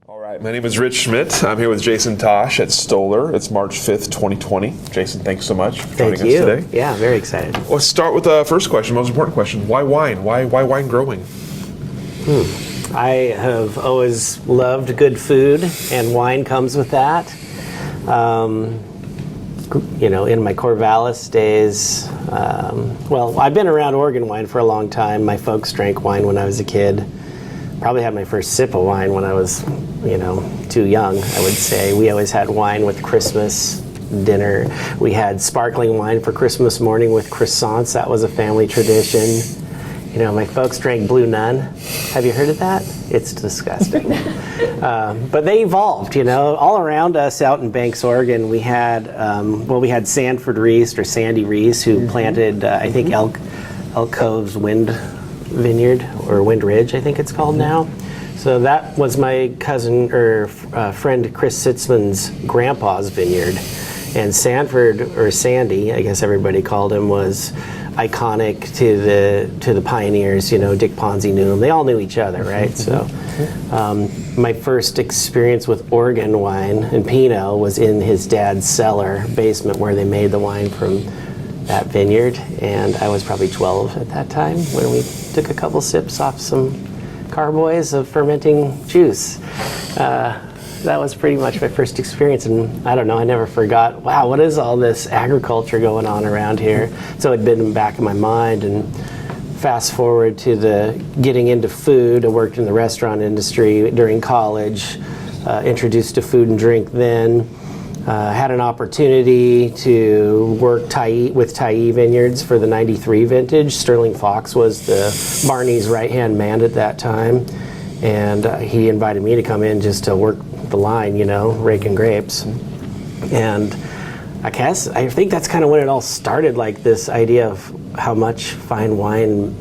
All right, my name is Rich Schmidt. I'm here with Jason Tosch at Stoller. It's March 5th, 2020. Jason, thanks so much for joining us today. Yeah, very excited. Let's start with the first question, most important question. Why wine? Why wine growing? I have always loved good food, and wine comes with that. In my Corvallis days, I've been around Oregon wine for a long time. My folks drank wine when I was a kid. Probably had my first sip of wine when I was, too young, I would say. We always had wine with Christmas dinner. We had sparkling wine for Christmas morning with croissants. That was a family tradition. My folks drank Blue Nun. Have you heard of that? It's disgusting. But they evolved, all around us out in Banks, Oregon. We had, Sanford Reese or Sandy Reese, who planted, I think, Elk Cove's Wind Vineyard, or Wind Ridge, I think it's called now. So that was my cousin or friend Chris Sitzman's grandpa's vineyard. And Sanford, or Sandy, I guess everybody called him, was iconic to the pioneers. Dick Ponzi knew him. They all knew each other, right? So my first experience with Oregon wine and Pinot was in his dad's cellar basement, where they made the wine from that vineyard. And I was probably 12 at that time when we took a couple sips off some carboys of fermenting juice. That was pretty much my first experience, and I don't know, I never forgot, wow, what is all this agriculture going on around here? So it'd been in the back of my mind. And fast forward to the getting into food. I worked in the restaurant industry during college, introduced to food and drink then. Had an opportunity to work with Tyee Vineyards for the 93 vintage. Sterling Fox was the Barney's right-hand man at that time, and he invited me to come in just to work the line, raking grapes. And I think that's kind of when it all started, like this idea of how much fine wine,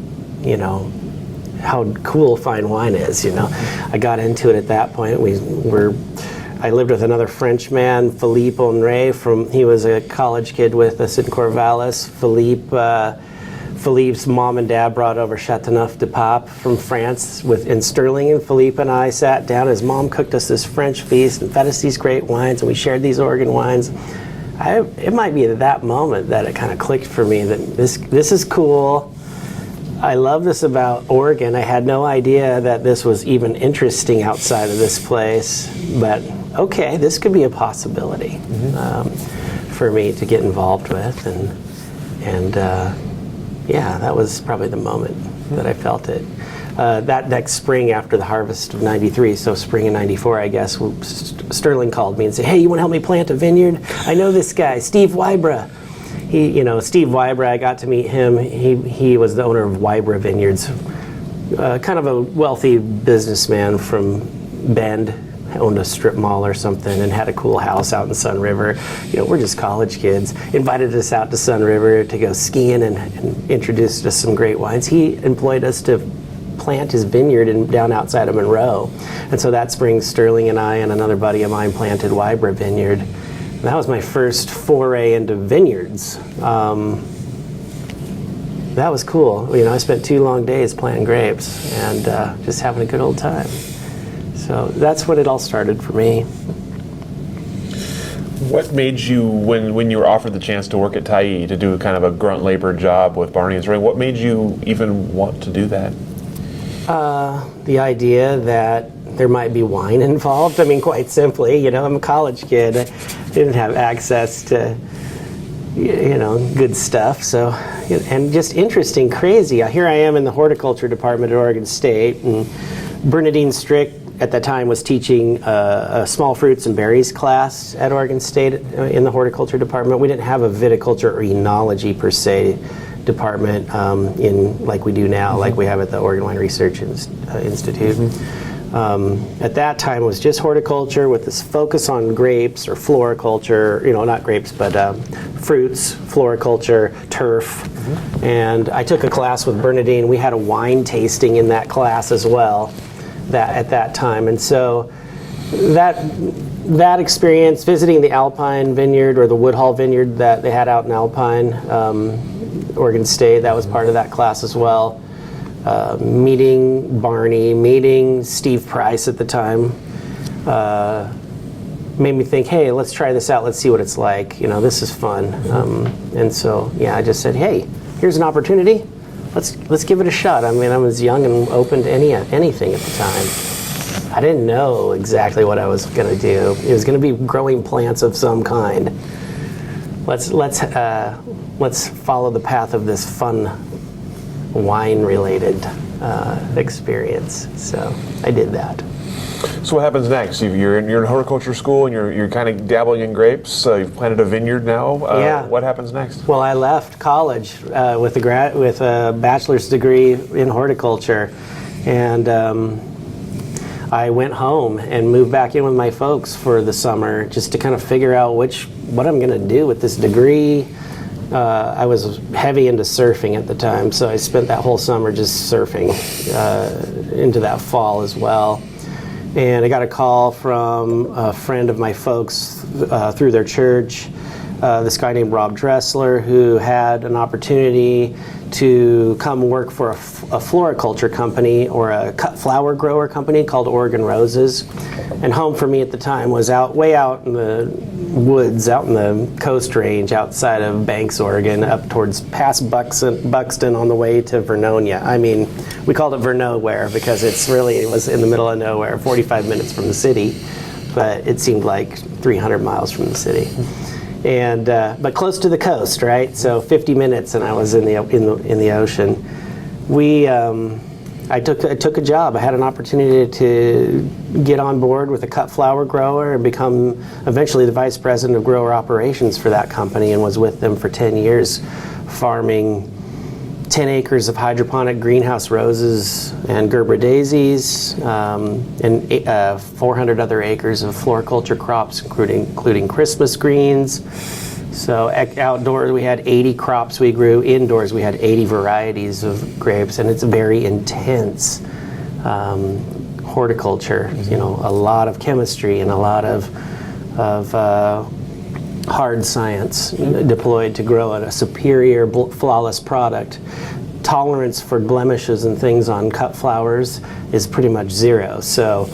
how cool fine wine is, I got into it at that point. I lived with another French man, Philippe Honre, he was a college kid with us in Corvallis. Philippe's mom and dad brought over Chateauneuf du Pape from France in Sterling, and Philippe and I sat down. His mom cooked us this French feast and fed us these great wines, and we shared these Oregon wines. It might be at that moment that it kind of clicked for me that this is cool. I love this about Oregon. I had no idea that this was even interesting outside of this place, but okay, this could be a possibility for me to get involved with, and that was probably the moment that I felt it. That next spring after the harvest of 93, so spring of 94, I guess, Sterling called me and said, hey, you want to help me plant a vineyard? I know this guy, Steve Wybra. Steve Wybra, I got to meet him. He was the owner of Wybra Vineyards, kind of a wealthy businessman from Bend, owned a strip mall or something, and had a cool house out in Sun River. We're just college kids. Invited us out to Sun River to go skiing and introduced us some great wines. He employed us to plant his vineyard down outside of Monroe. And so that spring, Sterling and I and another buddy of mine planted Wybra Vineyard. And that was my first foray into vineyards. That was cool. I spent 2 long days planting grapes and just having a good old time. So that's when it all started for me. What made you, when you were offered the chance to work at Tyee, to do kind of a grunt labor job with Barney's, what made you even want to do that? The idea that there might be wine involved. I mean, quite simply, I'm a college kid. I didn't have access to, good stuff. So, and just interesting, crazy. Here I am in the horticulture department at Oregon State, and Bernadine Strick at that time was teaching a small fruits and berries class at Oregon State in the horticulture department. We didn't have a viticulture or enology per se department in like we do now, like we have at the Oregon Wine Research Institute. At that time, it was just horticulture with this focus on grapes or floriculture, not grapes, but fruits, floriculture, turf. And I took a class with Bernadine. We had a wine tasting in that class as well at that time. And so that experience, visiting the Alpine Vineyard or the Woodhall Vineyard that they had out in Alpine, Oregon State, that was part of that class as well. Meeting Barney, meeting Steve Price at the time, made me think, hey, let's try this out. Let's see what it's like. This is fun. And so, yeah, I just said, hey, here's an opportunity. Let's give it a shot. I mean, I was young and open to anything at the time. I didn't know exactly what I was going to do. It was going to be growing plants of some kind. Let's follow the path of this fun wine-related experience. So I did that. So what happens next? You're in horticulture school and you're kind of dabbling in grapes. You've planted a vineyard now. Yeah. What happens next? Well, I left college with a bachelor's degree in horticulture, and I went home and moved back in with my folks for the summer just to kind of figure out what I'm going to do with this degree. I was heavy into surfing at the time, so I spent that whole summer just surfing into that fall as well. And I got a call from a friend of my folks through their church, this guy named Rob Dressler, who had an opportunity to come work for a floriculture company or a cut flower grower company called Oregon Roses. And home for me at the time was way out in the woods, out in the Coast Range outside of Banks, Oregon, up towards past Buxton on the way to Vernonia. I mean, we called it Vernowhere because it was in the middle of nowhere, 45 minutes from the city, but it seemed like 300 miles from the city. And but close to the coast, right? So 50 minutes, and I was in the ocean. I took a job. I had an opportunity to get on board with a cut flower grower and become eventually the vice president of grower operations for that company, and was with them for 10 years, farming 10 acres of hydroponic greenhouse roses and Gerber daisies, and 400 other acres of floriculture crops, including Christmas greens. So outdoors we had 80 crops we grew. Indoors we had 80 varieties of grapes, and it's very intense horticulture. A lot of chemistry and a lot of hard science deployed to grow a superior, flawless product. Tolerance for blemishes and things on cut flowers is pretty much zero. So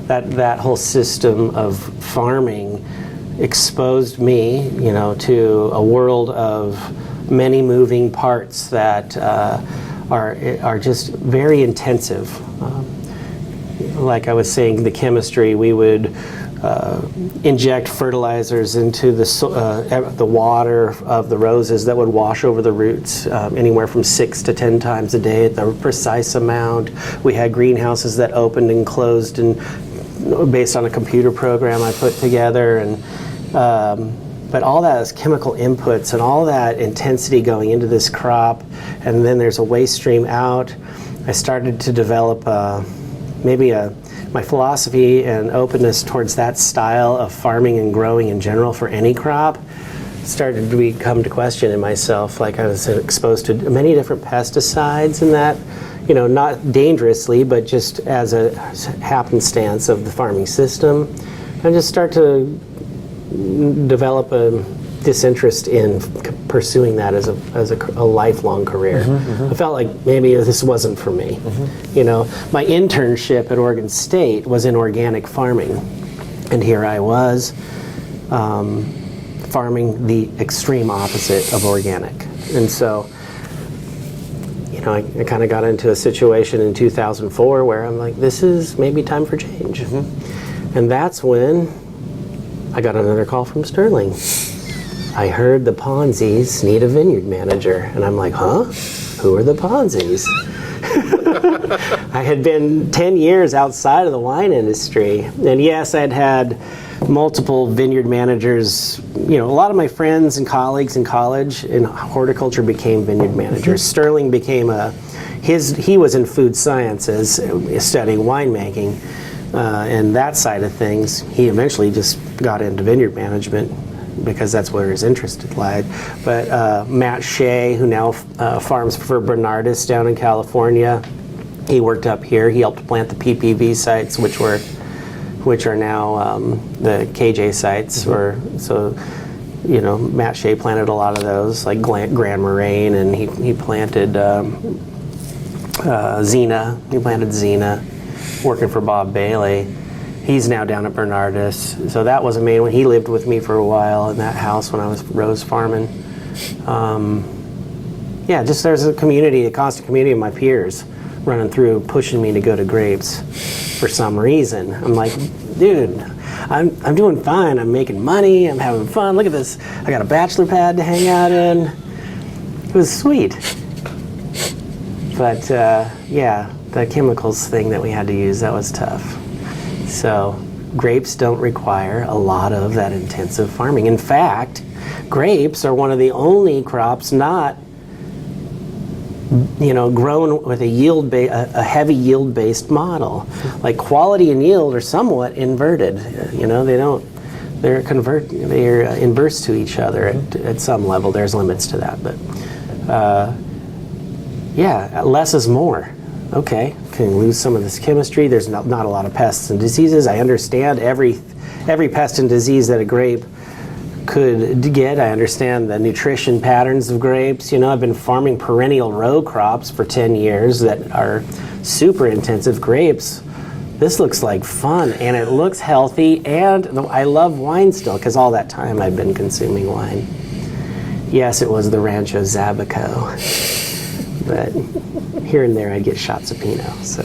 that whole system of farming exposed me, to a world of many moving parts that are just very intensive. Like I was saying, the chemistry, we would inject fertilizers into the water of the roses that would wash over the roots anywhere from 6 to 10 times a day at the precise amount. We had greenhouses that opened and closed and based on a computer program I put together, and but all that is chemical inputs and all that intensity going into this crop, and then there's a waste stream out. I started to develop my philosophy and openness towards that style of farming and growing in general for any crop started to become to question in myself. Like, I was exposed to many different pesticides and that, not dangerously, but just as a happenstance of the farming system. I just start to develop a disinterest in pursuing that as a lifelong career. I felt like maybe this wasn't for me. My internship at Oregon State was in organic farming, and here I was farming the extreme opposite of organic. And so, I kind of got into a situation in 2004 where I'm like, this is maybe time for change. And that's when I got another call from Sterling. I heard the Ponzis need a vineyard manager. And I'm like, huh? Who are the Ponzis? I had been 10 years outside of the wine industry. And yes, I'd had multiple vineyard managers. A lot of my friends and colleagues in college in horticulture became vineyard managers. Sterling became he was in food sciences, studying winemaking. And that side of things, he eventually just got into vineyard management because that's where his interest lied. But Matt Shea, who now farms for Bernardus down in California, he worked up here. He helped plant the PPV sites, which are now the KJ sites. Matt Shea planted a lot of those, like Grand Moraine, and he planted Xena. He planted Xena, working for Bob Bailey. He's now down at Bernardus. So that was a main one. He lived with me for a while in that house when I was rose farming. Yeah, just there's a community, a constant community of my peers running through, pushing me to go to grapes for some reason. I'm like, dude, I'm doing fine. I'm making money. I'm having fun. Look at this. I got a bachelor pad to hang out in. It was sweet. But yeah, the chemicals thing that we had to use, that was tough. So grapes don't require a lot of that intensive farming. In fact, grapes are one of the only crops not, grown with a heavy yield-based model. Like quality and yield are somewhat inverted. They're inverse to each other at some level. There's limits to that, but yeah, less is more. Okay, can lose some of this chemistry. There's not a lot of pests and diseases. I understand every pest and disease that a grape could get. I understand the nutrition patterns of grapes. I've been farming perennial row crops for 10 years that are super intensive grapes. This looks like fun, and it looks healthy, and I love wine still, because all that time I've been consuming wine. Yes, it was the Rancho Zabico, but here and there I'd get shots of Pinot, so.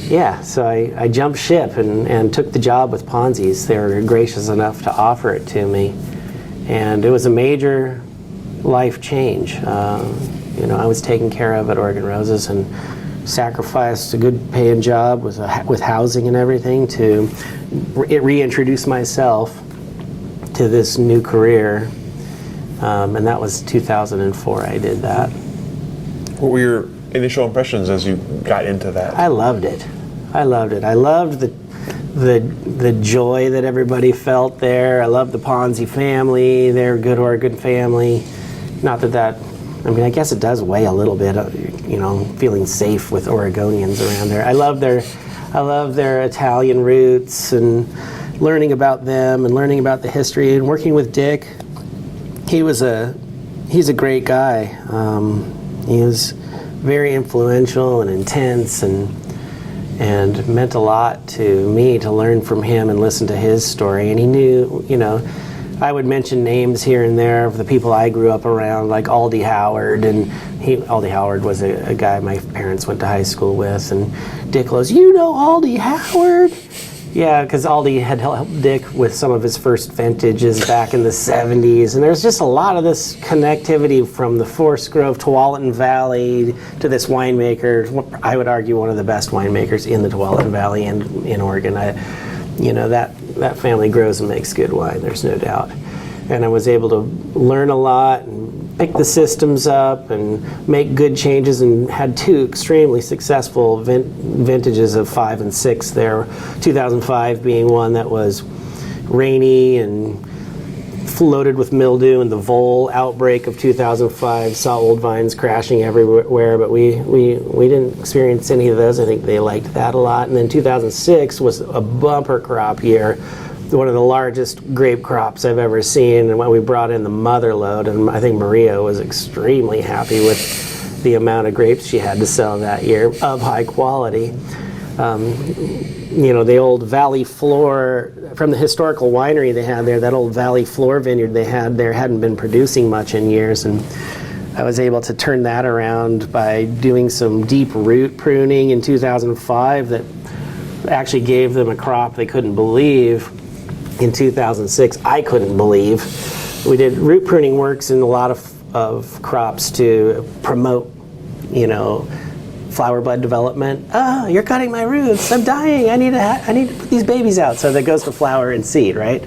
Yeah, so I jumped ship and took the job with Ponzi's. They were gracious enough to offer it to me. And it was a major life change. I was taken care of at Oregon Roses and sacrificed a good paying job with housing and everything to reintroduce myself to this new career. And that was 2004 I did that. What were your initial impressions as you got into that? I loved it. I loved the joy that everybody felt there. I loved the Ponzi family. They're a good Oregon family. Not that I guess it does weigh a little bit, feeling safe with Oregonians around there. I love their Italian roots and learning about them and learning about the history and working with Dick. He's a great guy. He was very influential and intense and meant a lot to me to learn from him and listen to his story. And he knew, I would mention names here and there of the people I grew up around, like Aldi Howard, and Aldi Howard was a guy my parents went to high school with, and Dick goes, Aldi Howard? Yeah, because Aldi had helped Dick with some of his first vintages back in the 70s, and there's just a lot of this connectivity from the Forest Grove, Tualatin Valley to this winemaker. I would argue one of the best winemakers in the Tualatin Valley and in Oregon. That family grows and makes good wine, there's no doubt. And I was able to learn a lot and pick the systems up and make good changes, and had two extremely successful vintages of 5 and 6 there. 2005 being one that was rainy and floated with mildew, and the vole outbreak of 2005 saw old vines crashing everywhere, but we didn't experience any of those. I think they liked that a lot. And then 2006 was a bumper crop year, one of the largest grape crops I've ever seen, and when we brought in the mother load, and I think Maria was extremely happy with the amount of grapes she had to sell that year of high quality. The old Valley Floor, from the historical winery they had there, that old Valley Floor vineyard they had there hadn't been producing much in years, and I was able to turn that around by doing some deep root pruning in 2005 that actually gave them a crop they couldn't believe. In 2006, I couldn't believe. We did root pruning works in a lot of crops to promote, flower bud development. Oh, you're cutting my roots. I'm dying. I need to put these babies out. So that goes to flower and seed, right?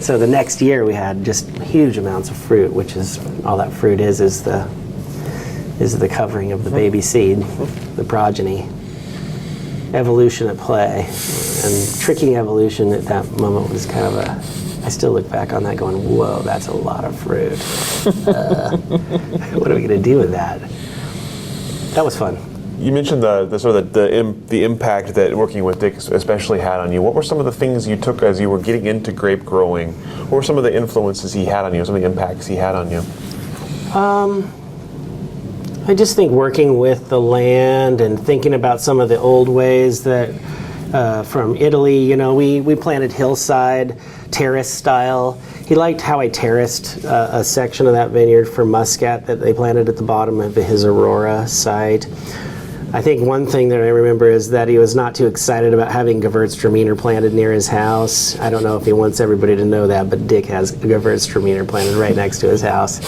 So the next year we had just huge amounts of fruit, which is all that fruit is the covering of the baby seed, the progeny. Evolution at play, and tricking evolution at that moment was kind of I still look back on that going, whoa, that's a lot of fruit. What are we going to do with that? That was fun. You mentioned the impact that working with Dick especially had on you. What were some of the things you took as you were getting into grape growing? What were some of the influences he had on you, some of the impacts he had on you? I just think working with the land and thinking about some of the old ways that from Italy. You know, we planted hillside, terrace style. He liked how I terraced a section of that vineyard for Muscat that they planted at the bottom of his Aurora site. I think one thing that I remember is that he was not too excited about having Gewürztraminer planted near his house. I don't know if he wants everybody to know that, but Dick has Gewürztraminer planted right next to his house.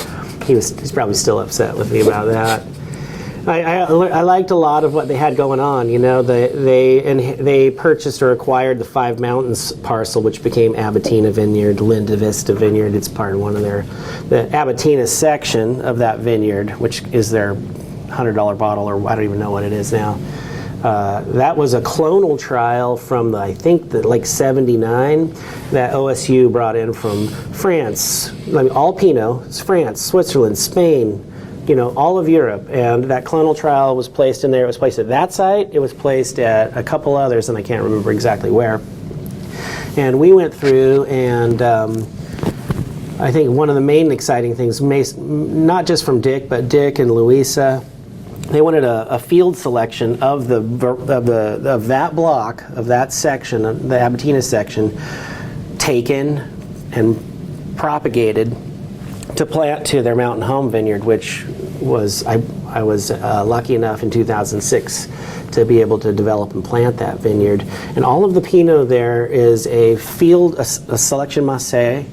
He's probably still upset with me about that. I liked a lot of what they had going on. You know, they purchased or acquired the Five Mountains parcel, which became Abatina Vineyard, Linda Vista Vineyard. It's part of one of the Abatina section of that vineyard, which is their $100 bottle, or I don't even know what it is now. That was a clonal trial from I think like 79 that OSU brought in from France. I mean, all Pinot, it's France, Switzerland, Spain, you know, all of Europe. And that clonal trial was placed in there. It was placed at that site. It was placed at a couple others, and I can't remember exactly where. And we went through, and I think one of the main exciting things, not just from Dick, but Dick and Louisa, they wanted a field selection of that block, of that section, the Abatina section, taken and propagated to plant to their mountain home vineyard, which was I was lucky enough in 2006 to be able to develop and plant that vineyard. And all of the Pinot there is a selection Marseille,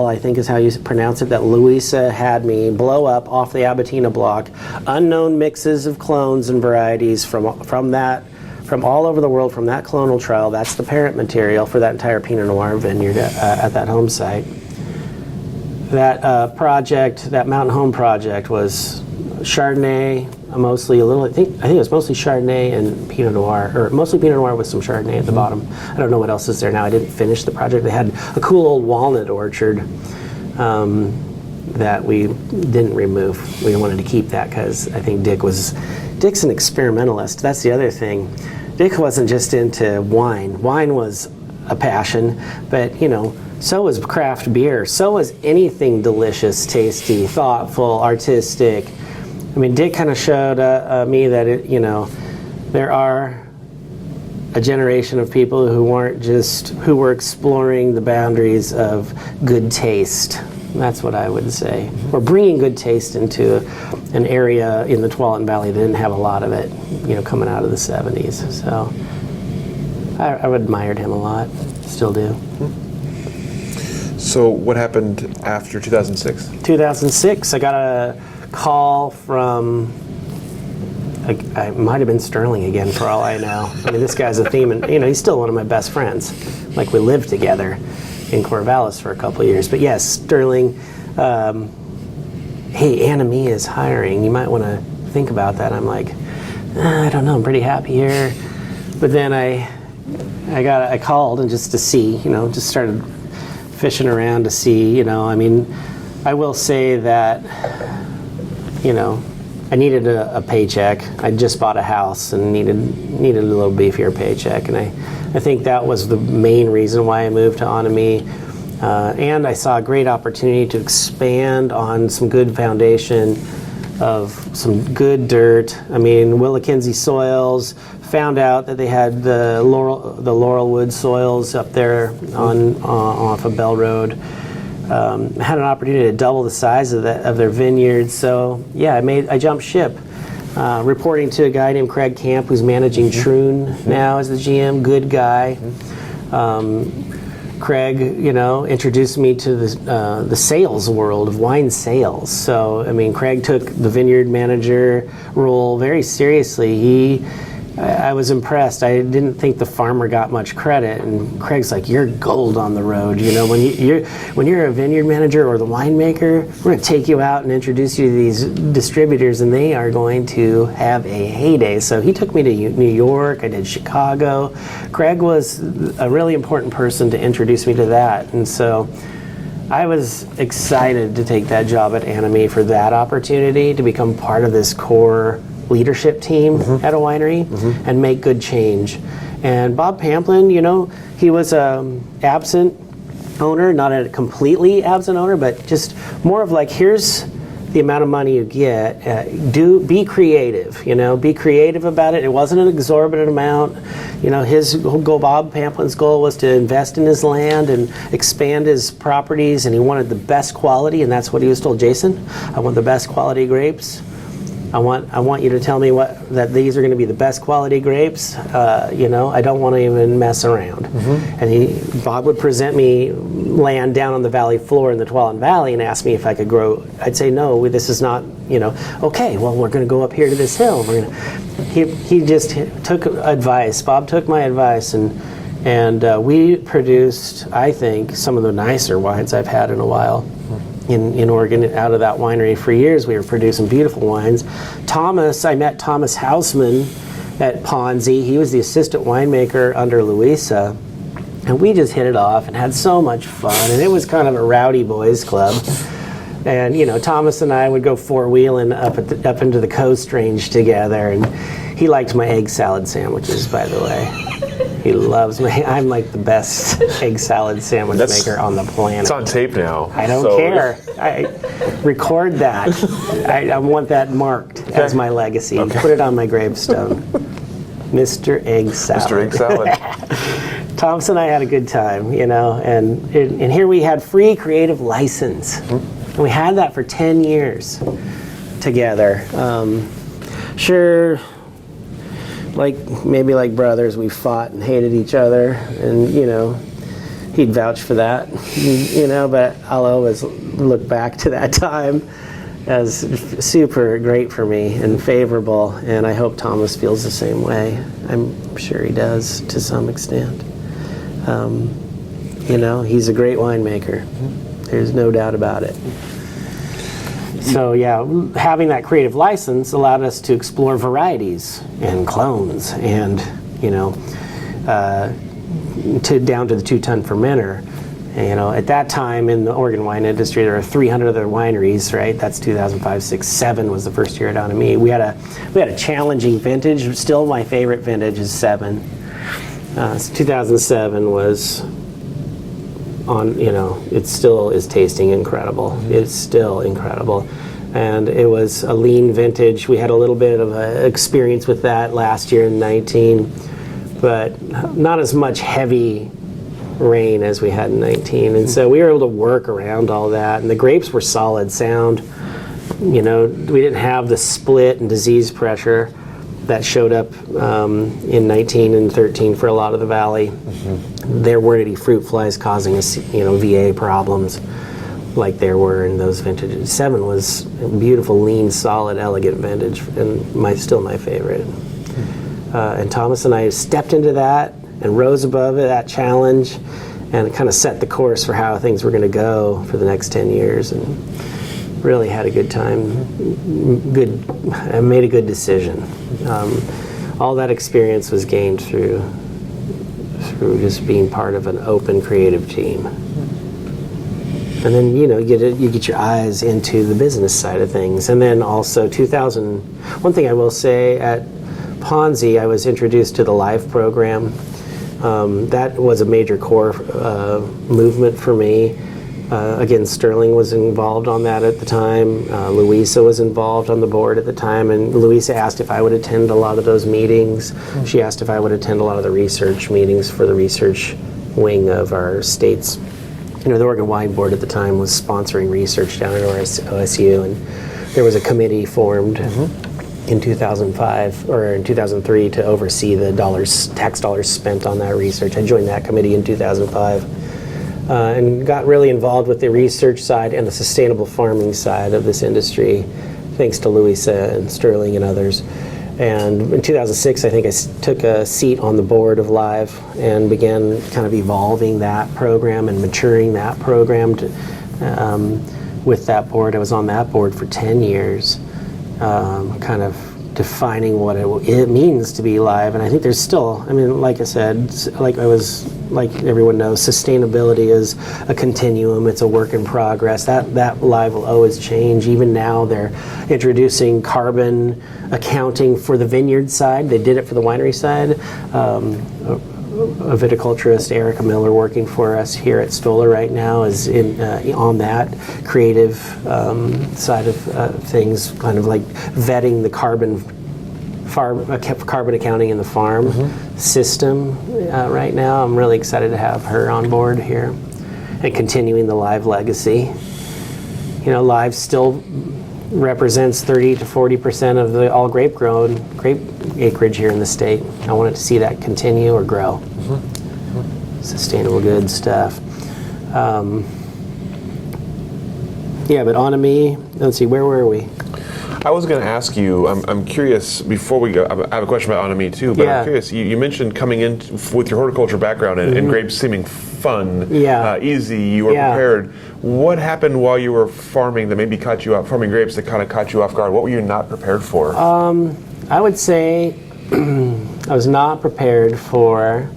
I think is how you pronounce it, that Louisa had me blow up off the Abatina block. Unknown mixes of clones and varieties from all over the world from that clonal trial. That's the parent material for that entire Pinot Noir vineyard at that home site. That project, that mountain home project, was Chardonnay, mostly I think it was mostly Chardonnay and Pinot Noir, or mostly Pinot Noir with some Chardonnay at the bottom. I don't know what else is there now. I didn't finish the project. They had a cool old walnut orchard that we didn't remove. We wanted to keep that because I think Dick's an experimentalist. That's the other thing. Dick wasn't just into wine. Wine was a passion, but you know, so was craft beer. So was anything delicious, tasty, thoughtful, artistic. I mean, Dick kind of showed me that there are a generation of people who were exploring the boundaries of good taste. That's what I would say. Or bringing good taste into an area in the Tualatin Valley that didn't have a lot of it, you know, coming out of the 70s. So I admired him a lot, still do. So what happened after 2006? 2006, I got a call from, it might have been Sterling again for all I know. I mean, this guy's a theme, and you know, he's still one of my best friends. Like, we lived together in Corvallis for a couple of years. But yes, Sterling, hey, Anime is hiring. You might want to think about that. I'm like, I don't know, I'm pretty happy here. But then I called and just to see, you know, just started fishing around to see, you know, I mean, I will say that, you know, I needed a paycheck. I just bought a house and needed a little beefier paycheck, and I think that was the main reason why I moved to Anime. And I saw a great opportunity to expand on some good foundation of some good dirt. I mean, Willackenzie soils. Found out that they had the Laurelwood soils up there off of Bell Road. Had an opportunity to double the size of their vineyards. So yeah, I jumped ship. Reporting to a guy named Craig Camp, who's managing Troon now as the GM. Good guy. Craig, you know, introduced me to the sales world of wine sales. So I mean, Craig took the vineyard manager role very seriously. I was impressed. I didn't think the farmer got much credit, and Craig's like, "You're gold on the road. You know, when you're a vineyard manager or the winemaker, we're going to take you out and introduce you to these distributors, and they are going to have a heyday." So he took me to New York. I did Chicago. Craig was a really important person to introduce me to that, and so I was excited to take that job at Anime for that opportunity to become part of this core leadership team at a winery and make good change. And Bob Pamplin, you know, he was absent owner, not a completely absent owner, but just more of like, here's the amount of money you get, be creative. Be creative about it. It wasn't an exorbitant amount. His goal, Bob Pamplin's goal, was to invest in his land and expand his properties, and he wanted the best quality, and that's what he was told. Jason, I want the best quality grapes. I want you to tell me that these are going to be the best quality grapes. I don't want to even mess around. And Bob would present me land down on the valley floor in the Tuolumne Valley and ask me if I could grow. I'd say no. This is not. Okay. Well, we're going to go up here to this hill. He just took advice. Bob took my advice, and we produced, I think, some of the nicer wines I've had in a while. In Oregon, out of that winery for years, we were producing beautiful wines. I met Thomas Hausman at Ponzi. He was the assistant winemaker under Louisa, and we just hit it off and had so much fun. And it was kind of a rowdy boys club. And Thomas and I would go four-wheeling up into the Coast Range together. And he liked my egg salad sandwiches, by the way. He loves me. I'm like the best egg salad sandwich maker on the planet. It's on tape now. I don't care. I record that. I want that marked as my legacy. Okay. Put it on my gravestone. Mr. Egg Salad. Mr. Egg Salad. Thomas and I had a good time, and here we had free creative license. And we had that for 10 years together. Sure. Maybe like brothers, we fought and hated each other, and he'd vouch for that, but I'll always look back to that time as super great for me and favorable, and I hope Thomas feels the same way. I'm sure he does to some extent. He's a great winemaker. There's no doubt about it. So yeah, having that creative license allowed us to explore varieties and clones, and down to the 2-ton fermenter. At that time in the Oregon wine industry, there were 300 other wineries. Right, that's 2005, 6, 7 was the first year at Anami. We had a challenging vintage. Still, my favorite vintage is 7. 2007 was on, it still is tasting incredible. It's still incredible. And it was a lean vintage. We had a little bit of experience with that last year in 19, but not as much heavy rain as we had in 19. And so we were able to work around all that. And the grapes were solid sound. We didn't have the split and disease pressure that showed up in 19 and 13 for a lot of the valley. There weren't any fruit flies causing us, VA problems like there were in those vintages. 7 was a beautiful, lean, solid, elegant vintage, and still my favorite. And Thomas and I stepped into that and rose above that challenge, and kind of set the course for how things were going to go for the next 10 years, and really had a good time. I made a good decision. All that experience was gained through just being part of an open, creative team. And then, you get your eyes into the business side of things. And then also 2000, one thing I will say, at Ponzi, I was introduced to the Live program. That was a major core movement for me. Again, Sterling was involved on that at the time. Louisa was involved on the board at the time, and Louisa asked if I would attend a lot of those meetings. She asked if I would attend a lot of the research meetings for the research wing of our state's. The Oregon Wine Board at the time was sponsoring research down at OSU, and there was a committee formed in 2005 or in 2003 to oversee the tax dollars spent on that research. I joined that committee in 2005 and got really involved with the research side and the sustainable farming side of this industry, thanks to Louisa and Sterling and others. And in 2006, I think I took a seat on the board of Live and began kind of evolving that program and maturing that program with that board. I was on that board for 10 years, kind of defining what it means to be live. And I think there's still, like I said, like everyone knows, sustainability is a continuum. It's a work in progress. That live will always change. Even now, they're introducing carbon accounting for the vineyard side. They did it for the winery side. a viticulturist, Erica Miller, working for us here at Stoller right now, is on that creative side of things, kind of like vetting the carbon accounting in the farm system right now. I'm really excited to have her on board here and continuing the live legacy. You know, live still represents 30 to 40% of the all grape acreage here in the state. I wanted to see that continue or grow. Sustainable good stuff. Yeah, but Anami, let's see, where were we? I was going to ask you, I'm curious, before we go, I have a question about Anami too, but I'm curious, you mentioned coming in with your horticulture background and grapes seeming fun, easy, you were prepared. What happened while you were farming that maybe caught you off, farming grapes that kind of caught you off guard? What were you not prepared for? I would say I was not prepared for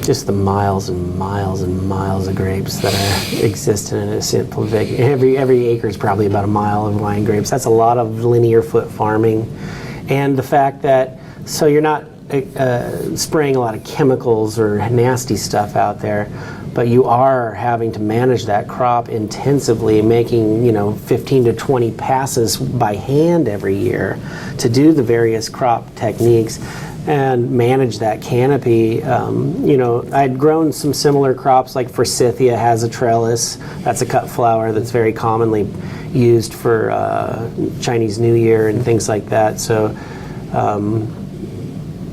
just the miles and miles and miles of grapes that exist in a simple vineyard. Every acre is probably about a mile of wine grapes. That's a lot of linear foot farming. And the fact that, so you're not spraying a lot of chemicals or nasty stuff out there, but you are having to manage that crop intensively, making 15 to 20 passes by hand every year to do the various crop techniques and manage that canopy. I'd grown some similar crops, like Forsythia has a trellis. That's a cut flower that's very commonly used for Chinese New Year and things like that. So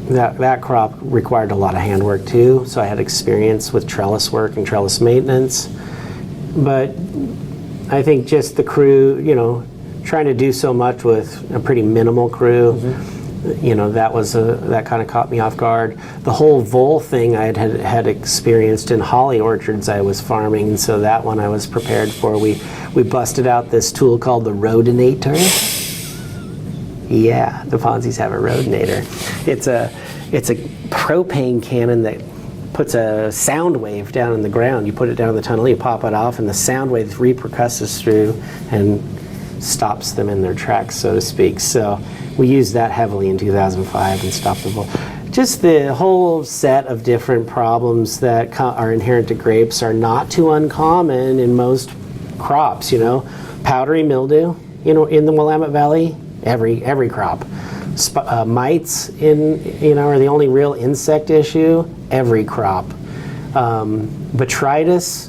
that crop required a lot of handwork too. So I had experience with trellis work and trellis maintenance. But I think just the crew, trying to do so much with a pretty minimal crew, that kind of caught me off guard. The whole vole thing I had experienced in holly orchards I was farming, and so that one I was prepared for. We busted out this tool called the Rodinator. Yeah, the Ponzi's have a Rodinator. It's a propane cannon that puts a sound wave down in the ground. You put it down in the tunnel, you pop it off, and the sound wave repercusses through and stops them in their tracks, so to speak. So we used that heavily in 2005 and stopped the vole. Just the whole set of different problems that are inherent to grapes are not too uncommon in most crops. Powdery mildew, in the Willamette Valley, every crop. Mites are the only real insect issue. Every crop. Botrytis,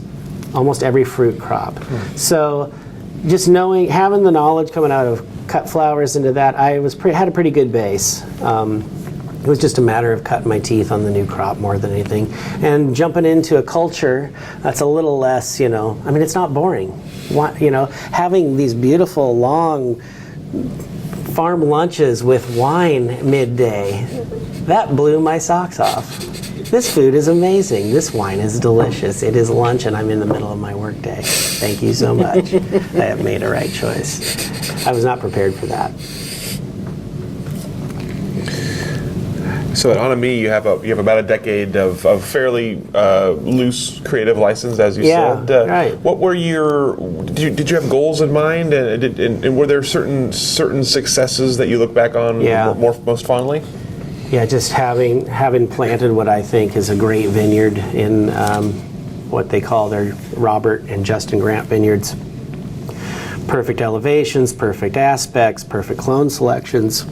almost every fruit crop. So just having the knowledge coming out of cut flowers into that, I had a pretty good base. It was just a matter of cutting my teeth on the new crop more than anything, and jumping into a culture that's a little less. It's not boring. Having these beautiful long farm lunches with wine midday, that blew my socks off. This food is amazing. This wine is delicious. It is lunch and I'm in the middle of my workday. Thank you so much. I have made a right choice. I was not prepared for that. So at Anami, you have about a decade of fairly loose creative license, as you said. Right. What were did you have goals in mind, and were there certain successes that you look back on most fondly? Yeah, just having planted what I think is a great vineyard in what they call their Robert and Justin Grant vineyards. Perfect elevations, perfect aspects, perfect clone selections.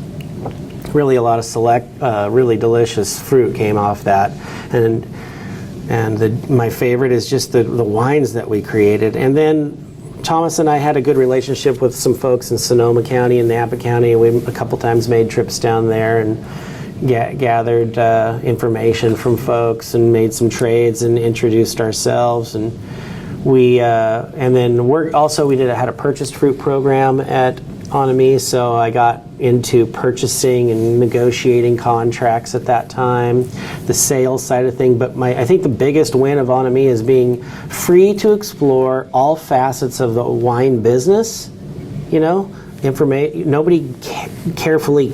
Really a lot of really delicious fruit came off that. And my favorite is just the wines that we created. And then Thomas and I had a good relationship with some folks in Sonoma County and Napa County. We a couple times made trips down there and gathered information from folks and made some trades and introduced ourselves. And we had a purchased fruit program at Anami, so I got into purchasing and negotiating contracts at that time, the sales side of things. But I think the biggest win of Anami is being free to explore all facets of the wine business. Nobody carefully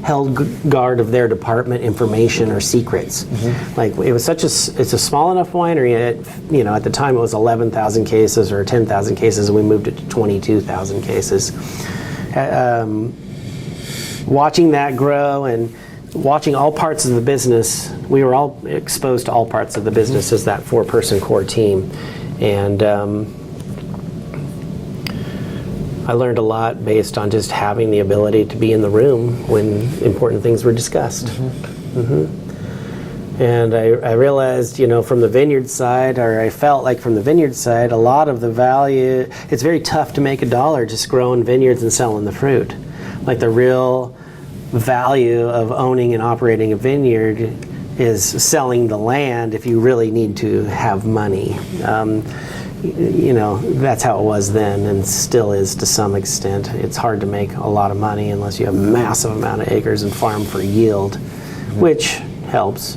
held guard of their department information or secrets. Like it's a small enough winery. At the time it was 11,000 cases or 10,000 cases, and we moved it to 22,000 cases. watching that grow and watching all parts of the business, we were all exposed to all parts of the business as that 4-person core team. And I learned a lot based on just having the ability to be in the room when important things were discussed. And I realized, from the vineyard side, or I felt like from the vineyard side, a lot of the value, it's very tough to make a dollar just growing vineyards and selling the fruit. Like the real value of owning and operating a vineyard is selling the land if you really need to have money. That's how it was then and still is to some extent. It's hard to make a lot of money unless you have a massive amount of acres and farm for yield, which helps.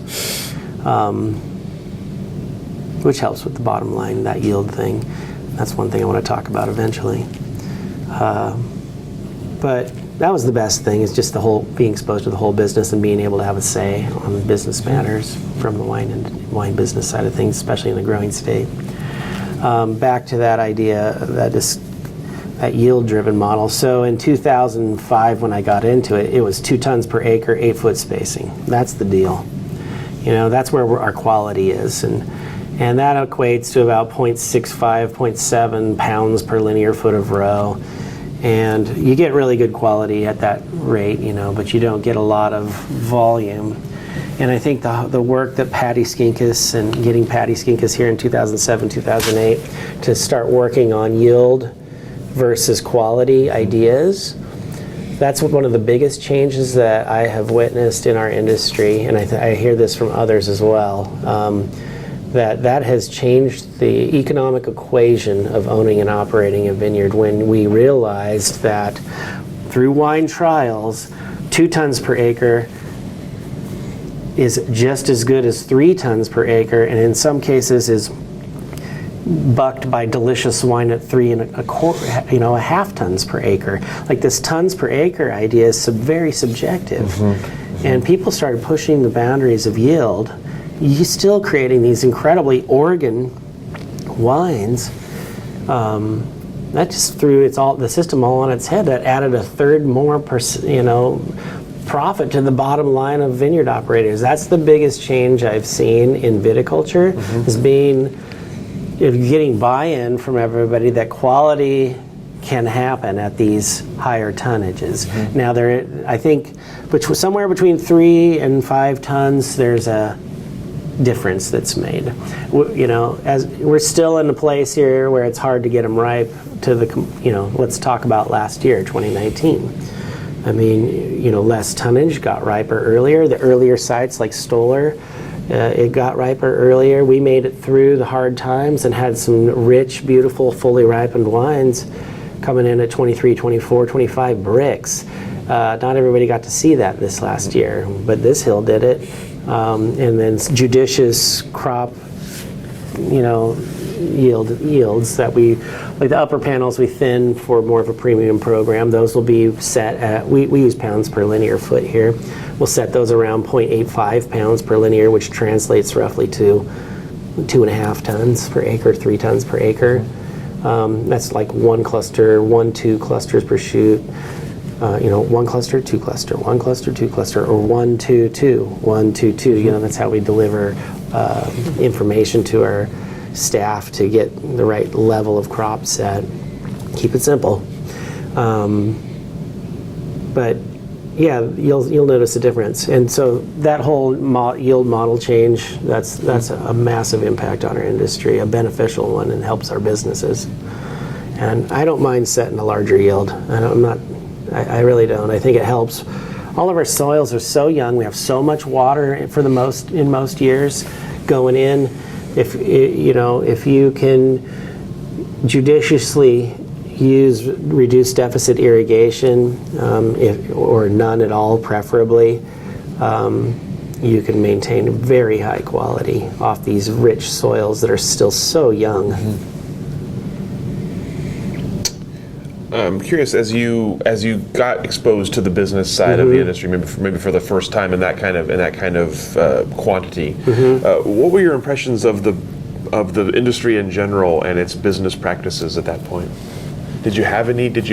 Which helps with the bottom line, that yield thing. That's one thing I want to talk about eventually. But that was the best thing, is just the whole being exposed to the whole business and being able to have a say on business matters from the wine business side of things, especially in the growing state. Back to that idea, that yield-driven model. So in 2005, when I got into it, it was 2 tons per acre, 8-foot spacing. That's the deal. That's where our quality is, and that equates to about 0.65, 0.7 pounds per linear foot of row. And you get really good quality at that rate, but you don't get a lot of volume. And I think the work that Patty Skinkis and getting Patty Skinkis here in 2007, 2008 to start working on yield versus quality ideas, that's one of the biggest changes that I have witnessed in our industry, and I hear this from others as well, that has changed the economic equation of owning and operating a vineyard when we realized that through wine trials, 2 tons per acre is just as good as 3 tons per acre, and in some cases is bucked by delicious wine at 3 1/2 tons per acre. Like this tons per acre idea is very subjective, and people started pushing the boundaries of yield. You're still creating these incredibly Oregon wines. That just threw the system all on its head. That added a third more profit to the bottom line of vineyard operators. That's the biggest change I've seen in viticulture, is getting buy-in from everybody that quality can happen at these higher tonnages. Now, I think somewhere between 3 and 5 tons, there's a difference that's made. As we're still in a place here where it's hard to get them ripe to let's talk about last year, 2019. I mean, less tonnage, got riper earlier. The earlier sites like Stoller, it got riper earlier. We made it through the hard times and had some rich, beautiful, fully ripened wines coming in at 23, 24, 25 bricks. Not everybody got to see that this last year, but this hill did it. And then judicious crop, yields that like the upper panels we thin for more of a premium program. Those will be set at, we use pounds per linear foot here. We'll set those around 0.85 pounds per linear, which translates roughly to 2.5 tons per acre, 3 tons per acre. That's like 1 cluster, 2 clusters per shoot. 1 cluster, 2 cluster, 1 cluster, 2 cluster, or 1, 2, 2, 1, 2, 2. That's how we deliver information to our staff to get the right level of crop set. Keep it simple. But yeah, you'll notice a difference. And so that whole yield model change, that's a massive impact on our industry, a beneficial one, and helps our businesses. And I don't mind setting a larger yield. I really don't. I think it helps. All of our soils are so young. We have so much water in most years going in. If you can judiciously use reduced deficit irrigation, or none at all, preferably, you can maintain very high quality off these rich soils that are still so young. I'm curious, as you got exposed to the business side of the industry, maybe for the first time in that kind of quantity, what were your impressions of the industry in general and its business practices at that point? Did you have any? Did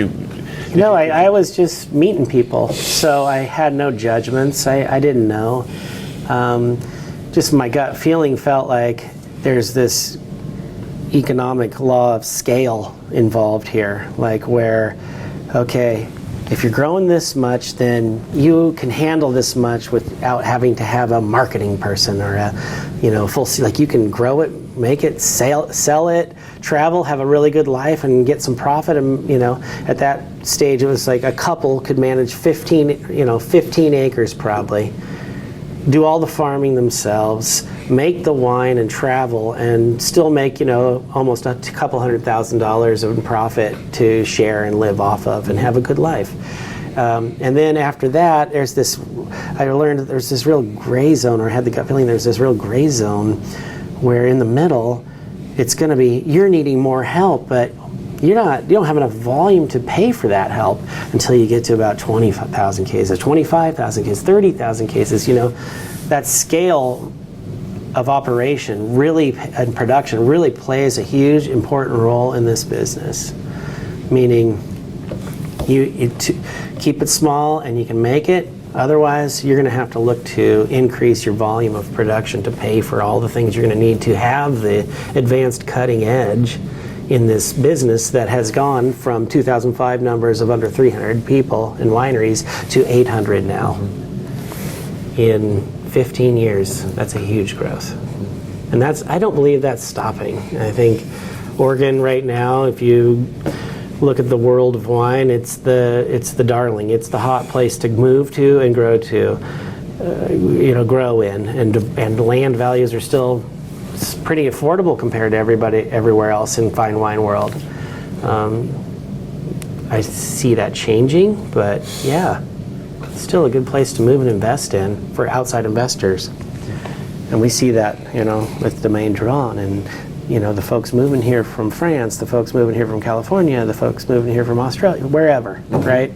No, I was just meeting people, so I had no judgments. I didn't know. Just my gut feeling felt like there's this economic law of scale involved here, like where, okay, if you're growing this much, then you can handle this much without having to have a marketing person or a, full, like you can grow it, make it, sell it, travel, have a really good life and get some profit. And, at that stage, it was like a couple could manage 15 acres probably, do all the farming themselves, make the wine and travel and still make, almost a couple $100,000 of profit to share and live off of and have a good life. And then after that, I learned that there's this real gray zone, or I had the gut feeling there's this real gray zone where in the middle, it's going to be, you're needing more help, but you don't have enough volume to pay for that help until you get to about 20,000 cases, 25,000 cases, 30,000 cases. That scale of operation really and production really plays a huge important role in this business. Meaning, you keep it small and you can make it. Otherwise, you're going to have to look to increase your volume of production to pay for all the things you're going to need to have the advanced cutting edge in this business that has gone from 2005 numbers of under 300 people in wineries to 800 now. In 15 years, that's a huge growth. And I don't believe that's stopping. I think Oregon right now, if you look at the world of wine, it's the darling. It's the hot place to move to and grow to, grow in. And land values are still pretty affordable compared to everywhere else in fine wine world. I see that changing, but yeah, it's still a good place to move and invest in for outside investors. And we see that, with Domaine Drawn and, the folks moving here from France, the folks moving here from California, the folks moving here from Australia, wherever, right?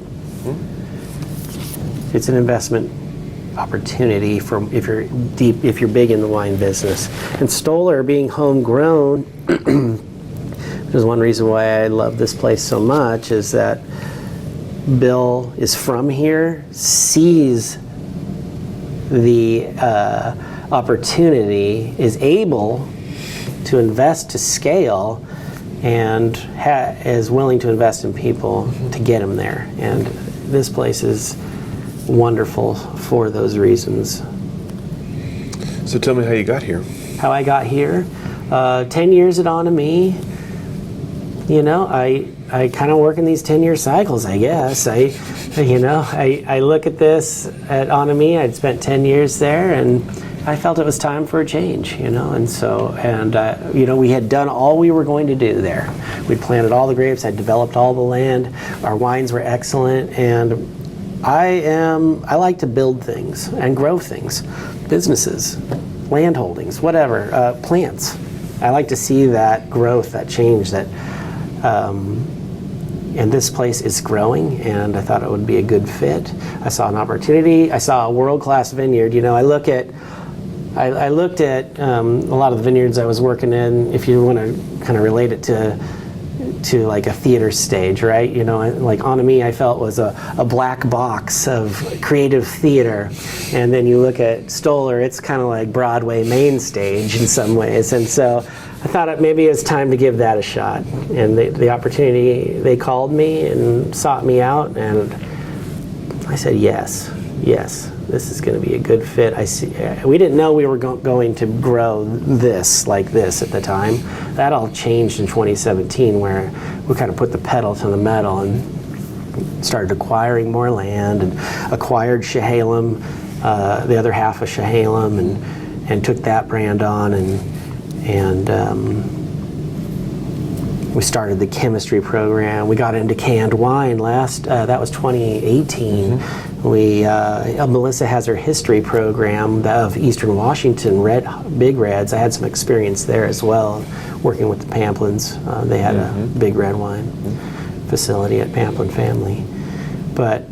It's an investment opportunity if you're big in the wine business. And Stoller being homegrown, which is one reason why I love this place so much, is that Bill is from here, sees the opportunity, is able to invest to scale, and is willing to invest in people to get them there. And this place is wonderful for those reasons. So tell me how you got here. How I got here? 10 years at Anami. I kind of work in these 10-year cycles, I guess. I look at this at Anami. I'd spent 10 years there, and I felt it was time for a change, and so, we had done all we were going to do there. We'd planted all the grapes, I'd developed all the land, our wines were excellent, and I like to build things and grow things, businesses, land holdings, whatever, plants. I like to see that growth, that change, and this place is growing, and I thought it would be a good fit. I saw an opportunity. I saw a world-class vineyard. I looked at a lot of the vineyards I was working in. If you want to kind of relate it to like a theater stage, right? Like Anami, I felt was a black box of creative theater, and then you look at Stoller, it's kind of like Broadway main stage in some ways, and so I thought maybe it's time to give that a shot. And the opportunity, they called me and sought me out, and I said yes, this is going to be a good fit. We didn't know we were going to grow this like this at the time. That all changed in 2017, where we kind of put the pedal to the metal and started acquiring more land, and acquired Chehalem, the other half of Chehalem, and took that brand on, and we started the chemistry program. We got into canned wine that was 2018. Melissa has her history program of Eastern Washington big reds. I had some experience there as well, working with the Pamplins. They had a big red wine facility at Pamplin family. But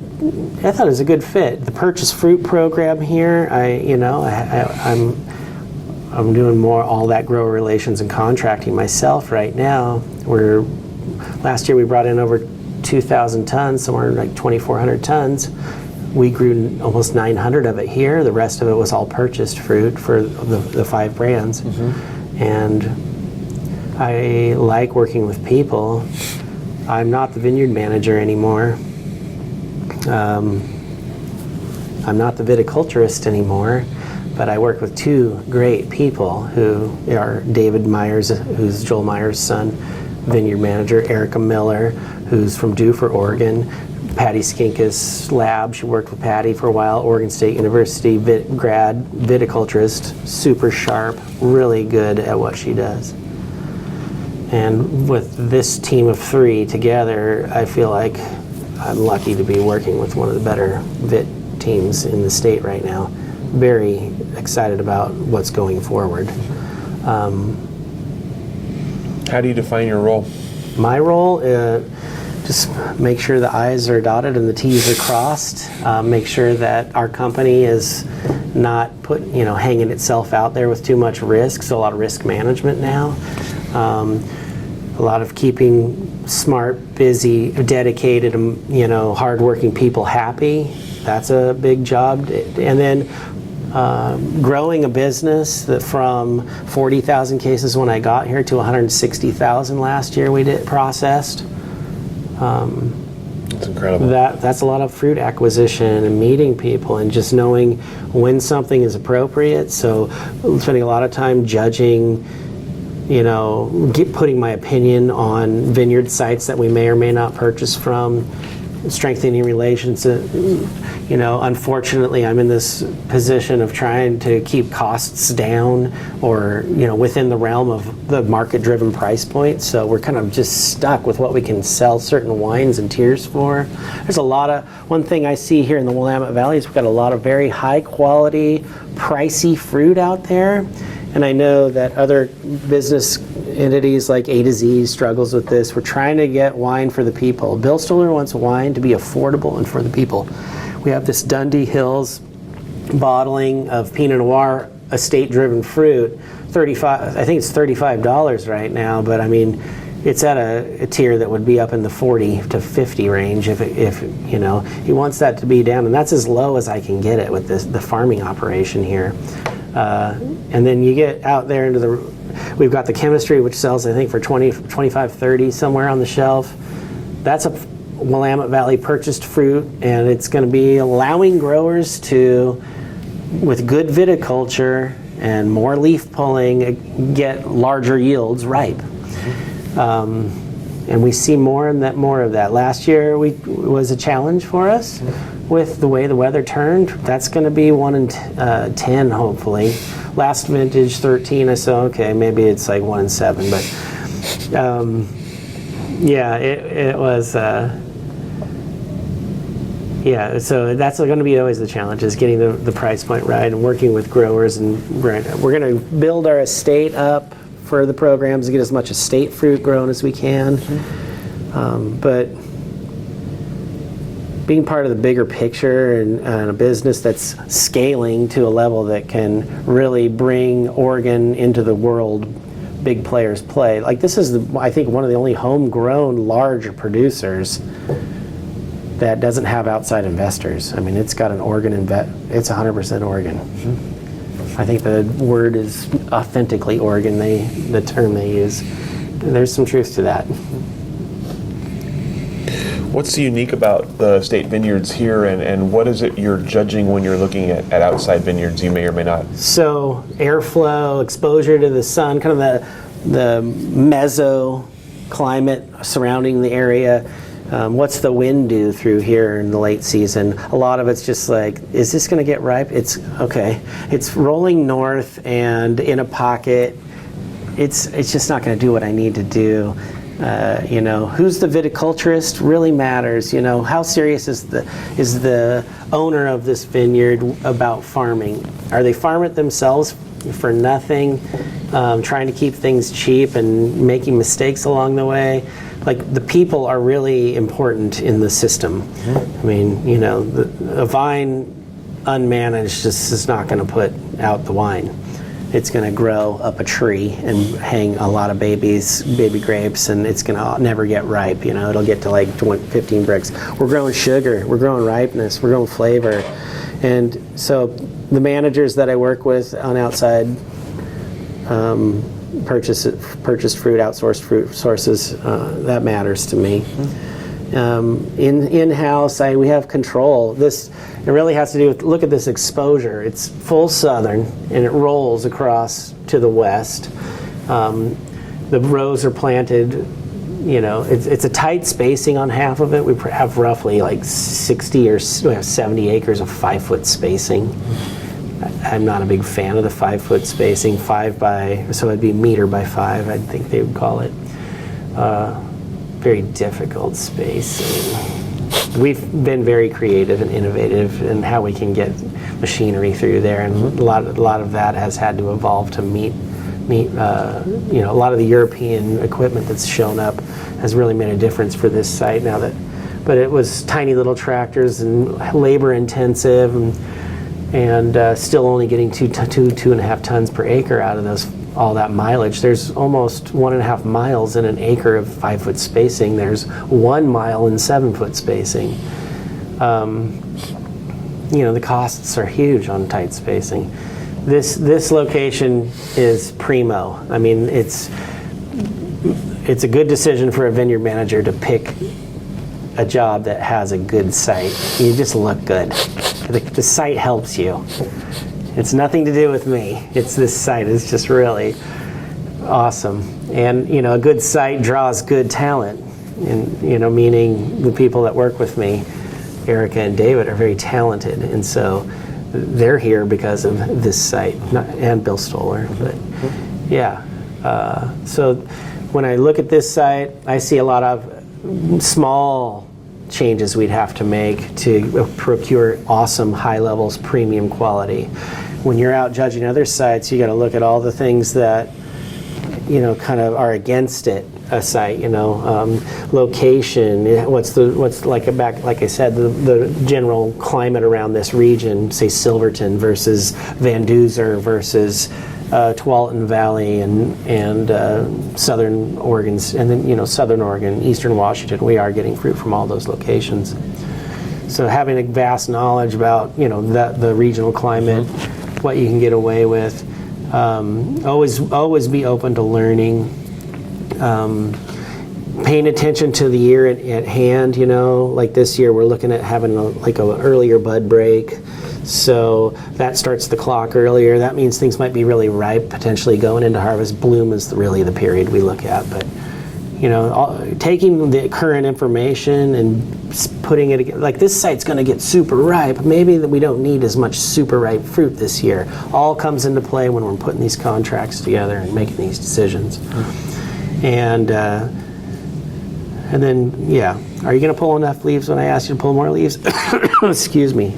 I thought it was a good fit. The purchase fruit program here, I'm doing all that grower relations and contracting myself right now. Last year we brought in over 2,000 tons, somewhere like 2,400 tons. We grew almost 900 of it here. The rest of it was all purchased fruit for the 5 brands. And I like working with people. I'm not the vineyard manager anymore. I'm not the viticulturist anymore, but I work with 2 great people who are David Myers, who's Joel Myers' son, vineyard manager, Erica Miller, who's from Dufur, Oregon, Patty Skinkus lab. She worked with Patty for a while, Oregon State University grad, viticulturist, super sharp, really good at what she does. And with this team of 3 together, I feel like I'm lucky to be working with one of the better vit teams in the state right now. Very excited about what's going forward. How do you define your role? My role, just make sure the I's are dotted and the T's are crossed. Make sure that our company is not hanging itself out there with too much risk. So a lot of risk management now. A lot of keeping smart, busy, dedicated, hardworking people happy. That's a big job. And then growing a business that from 40,000 cases when I got here to 160,000 last year we processed. That's incredible. That's a lot of fruit acquisition and meeting people and just knowing when something is appropriate. So spending a lot of time judging, putting my opinion on vineyard sites that we may or may not purchase from, strengthening relations. Unfortunately, I'm in this position of trying to keep costs down or, within the realm of the market-driven price point. So we're kind of just stuck with what we can sell certain wines and tiers for. There's one ththing I see here in the Willamette Valley is we've got a lot of very high-quality, pricey fruit out there. And I know that other business entities like A to Z struggles with this. We're trying to get wine for the people. Bill Stoller wants wine to be affordable and for the people. We have this Dundee Hills bottling of Pinot Noir, estate-driven fruit. I think it's $35 right now, but I mean, it's at a tier that would be up in the 40 to 50 range if he wants that to be down, and that's as low as I can get it with the farming operation here. And then you get out there into we've got the chemistry, which sells, I think, for 20, 25, 30 somewhere on the shelf. That's a Willamette Valley purchased fruit, and it's going to be allowing growers to, with good viticulture and more leaf pulling, get larger yields ripe. And we see more of that. Last year was a challenge for us with the way the weather turned. That's going to be 1 in 10, hopefully. Last vintage 13, I said, okay, maybe it's like 1 in 7, but it was. So that's going to be always the challenge, is getting the price point right and working with growers. And we're going to build our estate up for the programs to get as much estate fruit grown as we can. But being part of the bigger picture and a business that's scaling to a level that can really bring Oregon into the world big players play. Like, this is, I think, one of the only homegrown large producers that doesn't have outside investors. I mean, it's got an Oregon it's 100% Oregon. I think the word is authentically Oregon, the term they use. There's some truth to that. What's unique about the state vineyards here, and what is it you're judging when you're looking at outside vineyards you may or may not? So airflow, exposure to the sun, kind of the meso climate surrounding the area. What's the wind do through here in the late season? A lot of it's just like, is this going to get ripe? It's okay. It's rolling north and in a pocket. It's just not going to do what I need to do. Who's the viticulturist really matters. How serious is the owner of this vineyard about farming? Are they farming it themselves for nothing, trying to keep things cheap and making mistakes along the way? Like, the people are really important in the system. I mean, a vine unmanaged just is not going to put out the wine. it's going to grow up a tree and hang a lot of baby grapes, and it's going to never get ripe. It'll get to like 15 bricks. We're growing sugar, we're growing ripeness, we're growing flavor. And so the managers that I work with on outside purchased fruit, outsourced fruit sources, that matters to me. In-house, we have control. It really has to do with, look at this exposure. It's full southern, and it rolls across to the west. The rows are planted, it's a tight spacing on half of it. We have roughly like 60 or 70 acres of 5-foot spacing. I'm not a big fan of the 5-foot spacing, so it'd be meter by 5, I think they would call it. Very difficult spacing. We've been very creative and innovative in how we can get machinery through there, and a lot of that has had to evolve to meet a lot of the European equipment that's shown up has really made a difference for this site now but it was tiny little tractors and labor intensive, and still only getting 2.5 tons per acre out of all that mileage. There's almost 1.5 miles in an acre of 5-foot spacing. There's 1 mile in 7-foot spacing. The costs are huge on tight spacing. This location is primo. I mean, it's a good decision for a vineyard manager to pick a job that has a good site. You just look good. The site helps you. It's nothing to do with me. It's this site is just really awesome. And a good site draws good talent. And meaning the people that work with me, Erica and David, are very talented, and so they're here because of this site, and Bill Stoller. But yeah, so when I look at this site, I see a lot of small changes we'd have to make to procure awesome, high levels, premium quality. When you're out judging other sites, you got to look at all the things that kind of are against it. A site, location, what's like I said, the general climate around this region, say Silverton versus Van Duzer versus Tualatin Valley and Southern Oregon's, and then Southern Oregon, Eastern Washington. We are getting fruit from all those locations. So having a vast knowledge about the regional climate, what you can get away with, always be open to learning. Paying attention to the year at hand, like this year we're looking at having an earlier bud break, so that starts the clock earlier. That means things might be really ripe, potentially going into harvest. Bloom is really the period we look at, but taking the current information and putting it, like this site's going to get super ripe, maybe that we don't need as much super ripe fruit this year. All comes into play when we're putting these contracts together and making these decisions. And then, are you going to pull enough leaves when I ask you to pull more leaves? Excuse me.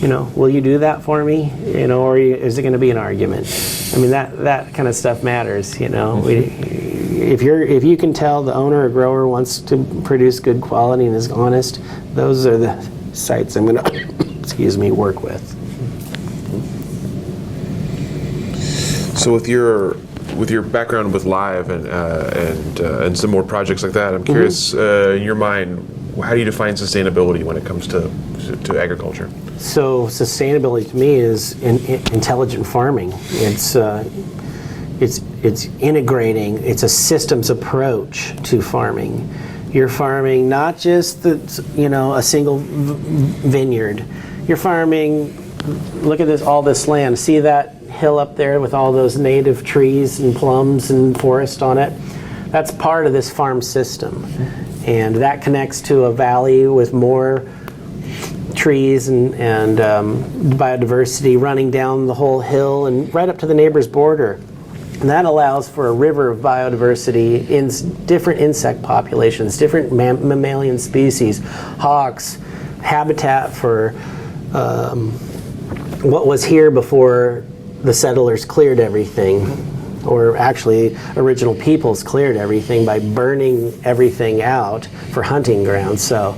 Will you do that for me? Or is it going to be an argument? I mean, that kind of stuff matters. If you can tell the owner or grower wants to produce good quality and is honest, those are the sites I'm going to, work with. So with your background with Live and some more projects like that, I'm curious, in your mind, how do you define sustainability when it comes to agriculture? So sustainability to me is intelligent farming. It's integrating. It's a systems approach to farming. You're farming not just a single vineyard. You're farming. Look at all this land. See that hill up there with all those native trees and plums and forest on it? That's part of this farm system, and that connects to a valley with more trees and biodiversity running down the whole hill and right up to the neighbor's border. And that allows for a river of biodiversity in different insect populations, different mammalian species, hawks, habitat for what was here before the settlers cleared everything, or actually original peoples cleared everything by burning everything out for hunting grounds. So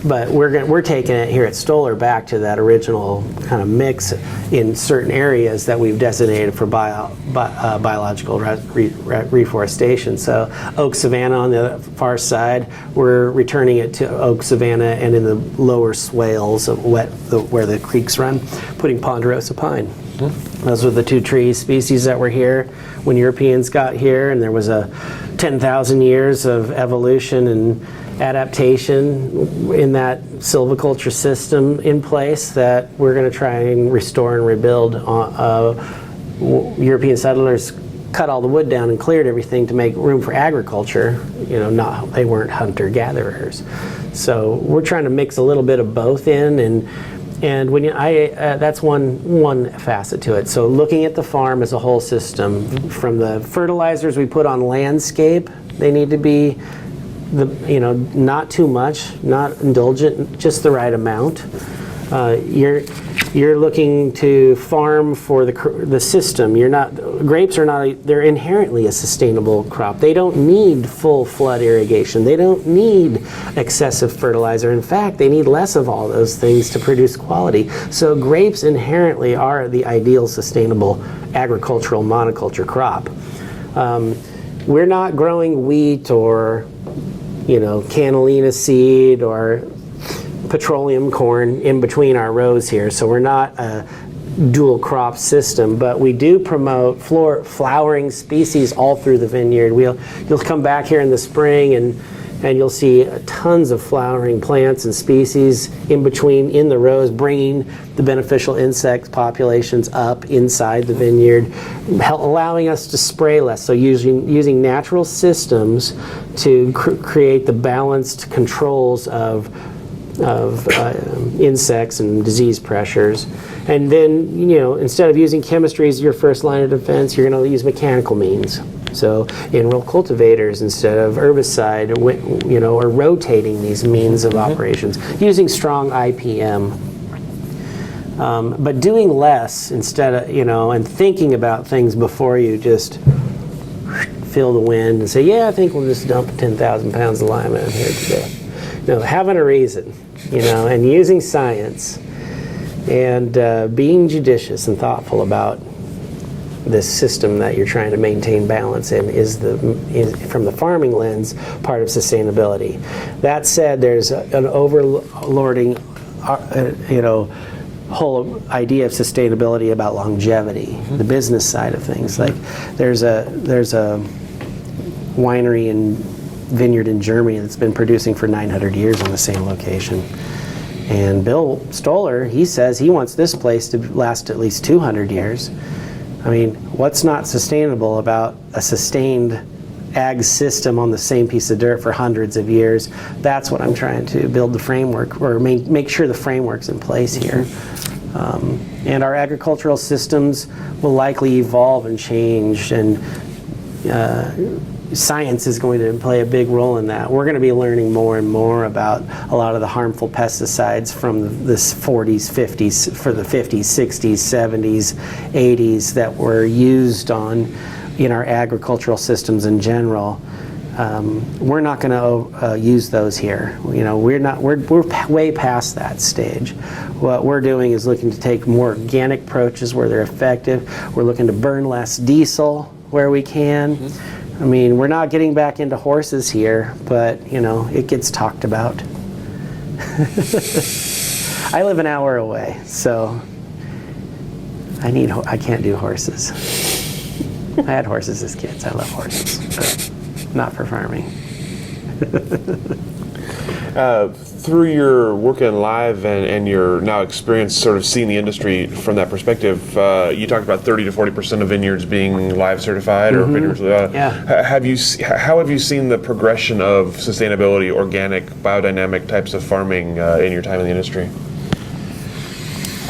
But we're taking it here at Stoller back to that original kind of mix in certain areas that we've designated for biological reforestation. So oak savanna on the far side, we're returning it to oak savanna, and in the lower swales of where the creeks run, putting ponderosa pine. Those were the two tree species that were here when Europeans got here, and there was a 10,000 years of evolution and adaptation in that silviculture system in place that we're going to try and restore and rebuild. European settlers cut all the wood down and cleared everything to make room for agriculture. They weren't hunter-gatherers. So we're trying to mix a little bit of both in, and when that's one facet to it. So looking at the farm as a whole system, from the fertilizers we put on landscape, they need to be not too much, not indulgent, just the right amount. You're looking to farm for the system. Grapes are not. They're inherently a sustainable crop. They don't need full flood irrigation. They don't need excessive fertilizer. In fact, they need less of all those things to produce quality. So grapes inherently are the ideal sustainable agricultural monoculture crop. We're not growing wheat or cannellina seed or petroleum corn in between our rows here, so we're not a dual crop system, but we do promote flowering species all through the vineyard. You'll come back here in the spring and you'll see tons of flowering plants and species in the rows, bringing the beneficial insect populations up inside the vineyard, allowing us to spray less. So using natural systems to create the balanced controls of insects and disease pressures. And then, instead of using chemistry as your first line of defense, you're going to use mechanical means. So in-row cultivators instead of herbicide, or rotating these means of operations, using strong IPM. But doing less instead of, and thinking about things before you just feel the wind and say, yeah, I think we'll just dump 10,000 pounds of lime out here today. No, having a reason, and using science and being judicious and thoughtful about this system that you're trying to maintain balance in is from the farming lens, part of sustainability. That said, there's an overlording, whole idea of sustainability about longevity, the business side of things. Like there's a winery and vineyard in Germany that's been producing for 900 years on the same location. And Bill Stoller, he says he wants this place to last at least 200 years. I mean, what's not sustainable about a sustained ag system on the same piece of dirt for hundreds of years? That's what I'm trying to build the framework, or make sure the framework's in place here. And our agricultural systems will likely evolve and change, and science is going to play a big role in that. We're going to be learning more and more about a lot of the harmful pesticides from the 40s, 50s, for the 50s, 60s, 70s, 80s that were used in our agricultural systems in general. We're not going to use those here. We're way past that stage. What we're doing is looking to take more organic approaches where they're effective. We're looking to burn less diesel where we can. I mean, we're not getting back into horses here, but it gets talked about. I live an hour away, so I can't do horses. I had horses as kids. I love horses, but not for farming. Through your work in live and your now experience sort of seeing the industry from that perspective, you talked about 30 to 40% of vineyards being live certified or vineyards. Yeah. How have you seen the progression of sustainability, organic, biodynamic types of farming in your time in the industry?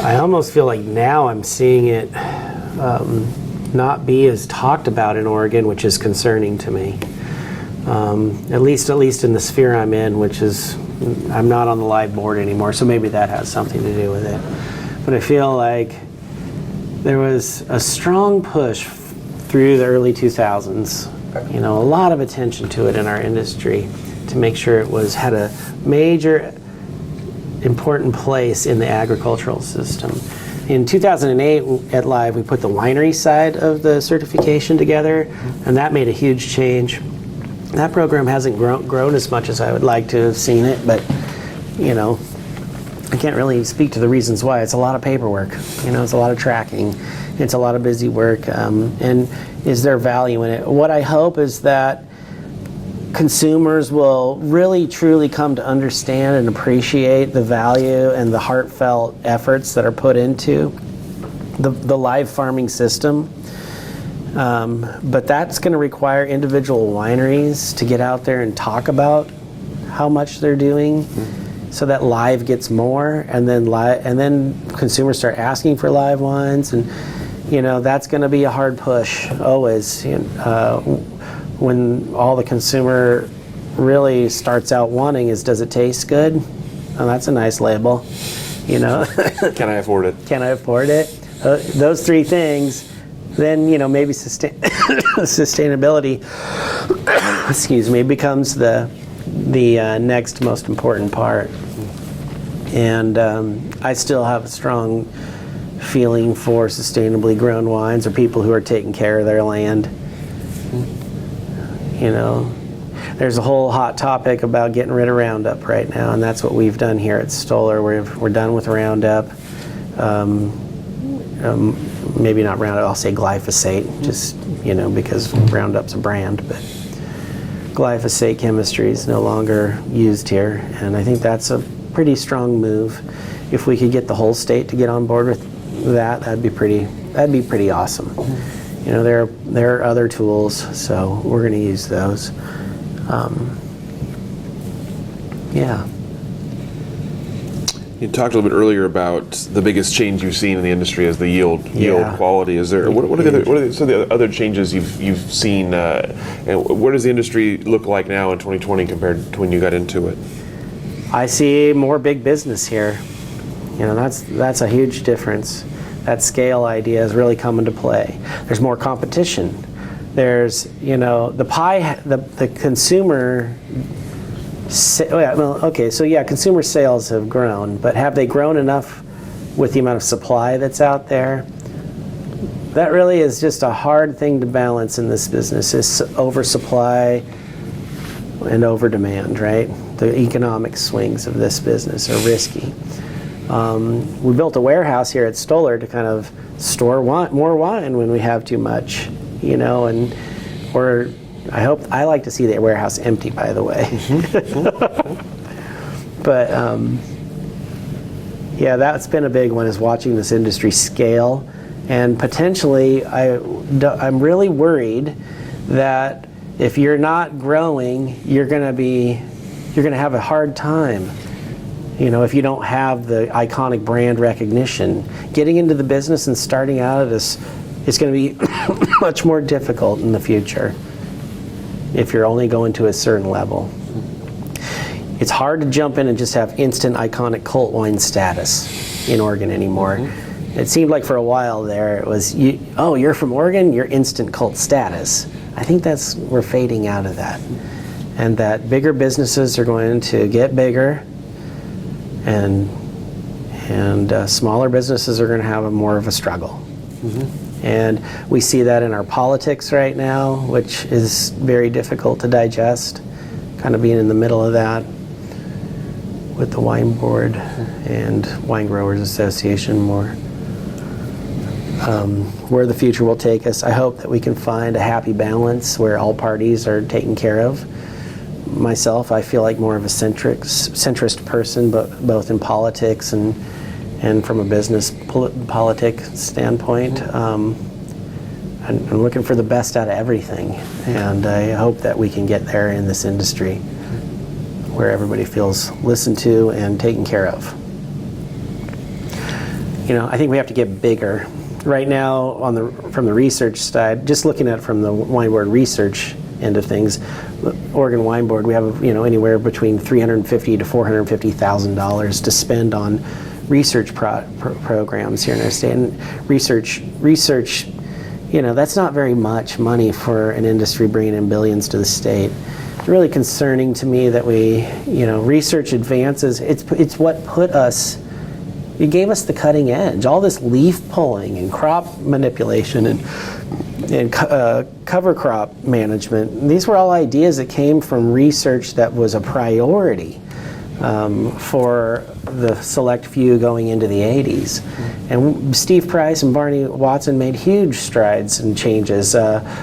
I almost feel like now I'm seeing it not be as talked about in Oregon, which is concerning to me. At least in the sphere I'm in, which is, I'm not on the live board anymore, so maybe that has something to do with it. But I feel like there was a strong push through the early 2000s, a lot of attention to it in our industry to make sure it had a major important place in the agricultural system. In 2008 at Live, we put the winery side of the certification together, and that made a huge change. That program hasn't grown as much as I would like to have seen it, but I can't really speak to the reasons why. It's a lot of paperwork, it's a lot of tracking, it's a lot of busy work, and is there value in it? What I hope is that consumers will really truly come to understand and appreciate the value and the heartfelt efforts that are put into the live farming system. But that's going to require individual wineries to get out there and talk about how much they're doing, so that live gets more, and then consumers start asking for live wines, and that's going to be a hard push always. When all the consumer really starts out wanting is, does it taste good? Oh, that's a nice label, Can I afford it? Can I afford it? Those three things, then maybe sustainability, excuse me, becomes the next most important part. And I still have a strong feeling for sustainably grown wines, or people who are taking care of their land. There's a whole hot topic about getting rid of Roundup right now, and that's what we've done here at Stoller. We're done with Roundup. Maybe not Roundup, I'll say glyphosate, just because Roundup's a brand, but glyphosate chemistry is no longer used here, and I think that's a pretty strong move. If we could get the whole state to get on board with that, that'd be pretty awesome. There are other tools, so we're going to use those. Yeah. You talked a little bit earlier about the biggest change you've seen in the industry is the yield quality. Is there what are some of the other changes you've seen, and what does the industry look like now in 2020 compared to when you got into it? I see more big business here. That's a huge difference. That scale idea has really come into play. There's more competition. There's the consumer. Consumer sales have grown, but have they grown enough with the amount of supply that's out there? That really is just a hard thing to balance in this business, is oversupply and over demand, right? The economic swings of this business are risky. We built a warehouse here at Stoller to kind of store more wine when we have too much, I like to see the warehouse empty, by the way. But that's been a big one, is watching this industry scale, and potentially I'm really worried that if you're not growing, you're going to have a hard time. If you don't have the iconic brand recognition, getting into the business and starting out at this is going to be much more difficult in the future if you're only going to a certain level. It's hard to jump in and just have instant iconic cult wine status in Oregon anymore. It seemed like for a while there it was, you're from Oregon, you're instant cult status. I think we're fading out of that. And that bigger businesses are going to get bigger, and smaller businesses are going to have more of a struggle. And we see that in our politics right now, which is very difficult to digest, kind of being in the middle of that with the wine board and Wine Growers Association more. Where the future will take us, I hope that we can find a happy balance where all parties are taken care of. Myself, I feel like more of a centrist person, but both in politics and from a business politic standpoint. I'm looking for the best out of everything, and I hope that we can get there in this industry where everybody feels listened to and taken care of. I think we have to get bigger. Right now, from the research side, just looking at it from the wine board research end of things, Oregon Wine Board, we have anywhere between $350,000 to $450,000 to spend on research programs here in our state. And research, that's not very much money for an industry bringing in billions to the state. really concerning to me that we, research advances. It's what put us. It gave us the cutting edge. All this leaf pulling and crop manipulation and cover crop management. These were all ideas that came from research that was a priority for the select few going into the 80s. And Steve Price and Barney Watson made huge strides and changes.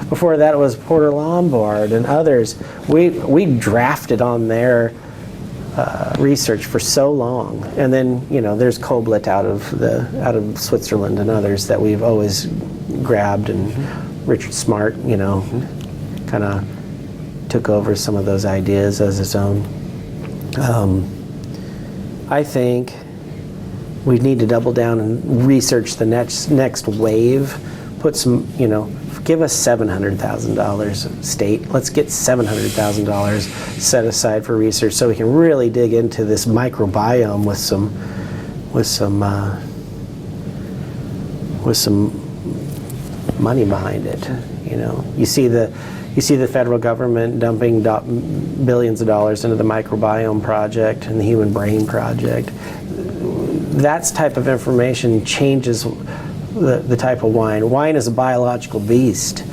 Before that, it was Porter Lombard and others. We drafted on their research for so long. And then, there's Koblet out of Switzerland and others that we've always grabbed, and Richard Smart, kind of took over some of those ideas as his own. I think we need to double down and research the next wave. Put some, give us $700,000 state. Let's get $700,000 set aside for research so we can really dig into this microbiome with some money behind it. You see the federal government dumping billions of dollars into the microbiome project and the human brain project. That type of information changes the type of wine. Wine is a biological beast,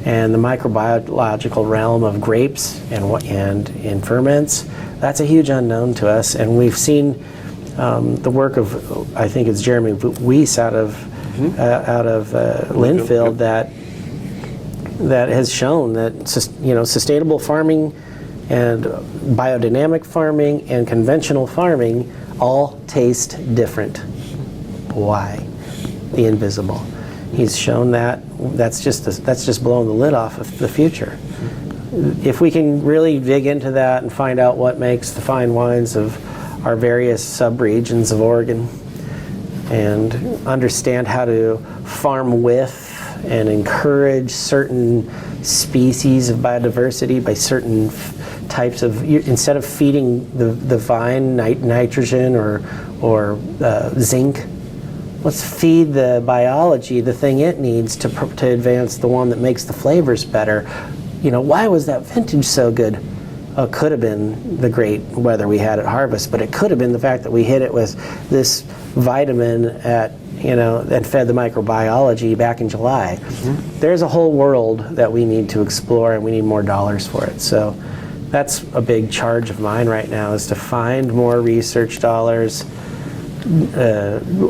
and the microbiological realm of grapes and ferments, that's a huge unknown to us. And we've seen the work of, I think it's Jeremy Weiss out of Linfield that has shown that sustainable farming and biodynamic farming and conventional farming all taste different. Why? The invisible. He's shown that. That's just blowing the lid off of the future. If we can really dig into that and find out what makes the fine wines of our various sub-regions of Oregon, and understand how to farm with and encourage certain species of biodiversity by certain types of, instead of feeding the vine nitrogen or zinc, let's feed the biology the thing it needs to advance the one that makes the flavors better. Why was that vintage so good? It could have been the great weather we had at harvest, but it could have been the fact that we hit it with this vitamin that fed the microbiology back in July. There's a whole world that we need to explore, and we need more dollars for it. So that's a big charge of mine right now, is to find more research dollars,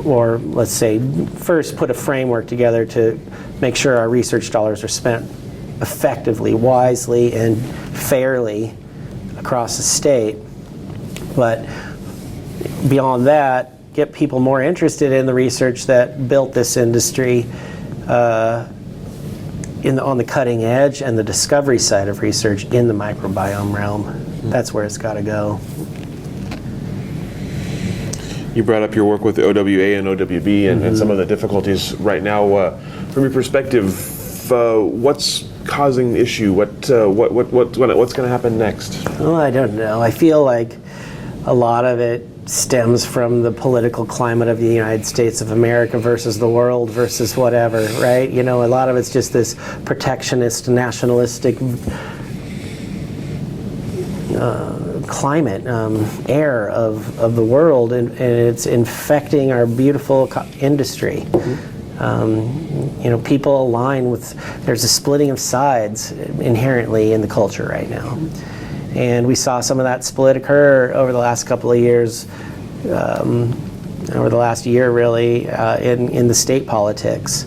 or let's say first put a framework together to make sure our research dollars are spent effectively, wisely, and fairly across the state. But beyond that, get people more interested in the research that built this industry on the cutting edge and the discovery side of research in the microbiome realm. That's where it's got to go. You brought up your work with the OWA and OWB and some of the difficulties right now. From your perspective, what's causing the issue? What's going to happen next? Well, I don't know. I feel like a lot of it stems from the political climate of the United States of America versus the world versus whatever, right? A lot of it's just this protectionist, nationalistic climate, air of the world, and it's infecting our beautiful industry. People align with, there's a splitting of sides inherently in the culture right now. And we saw some of that split occur over the last couple of years, over the last year really, in the state politics.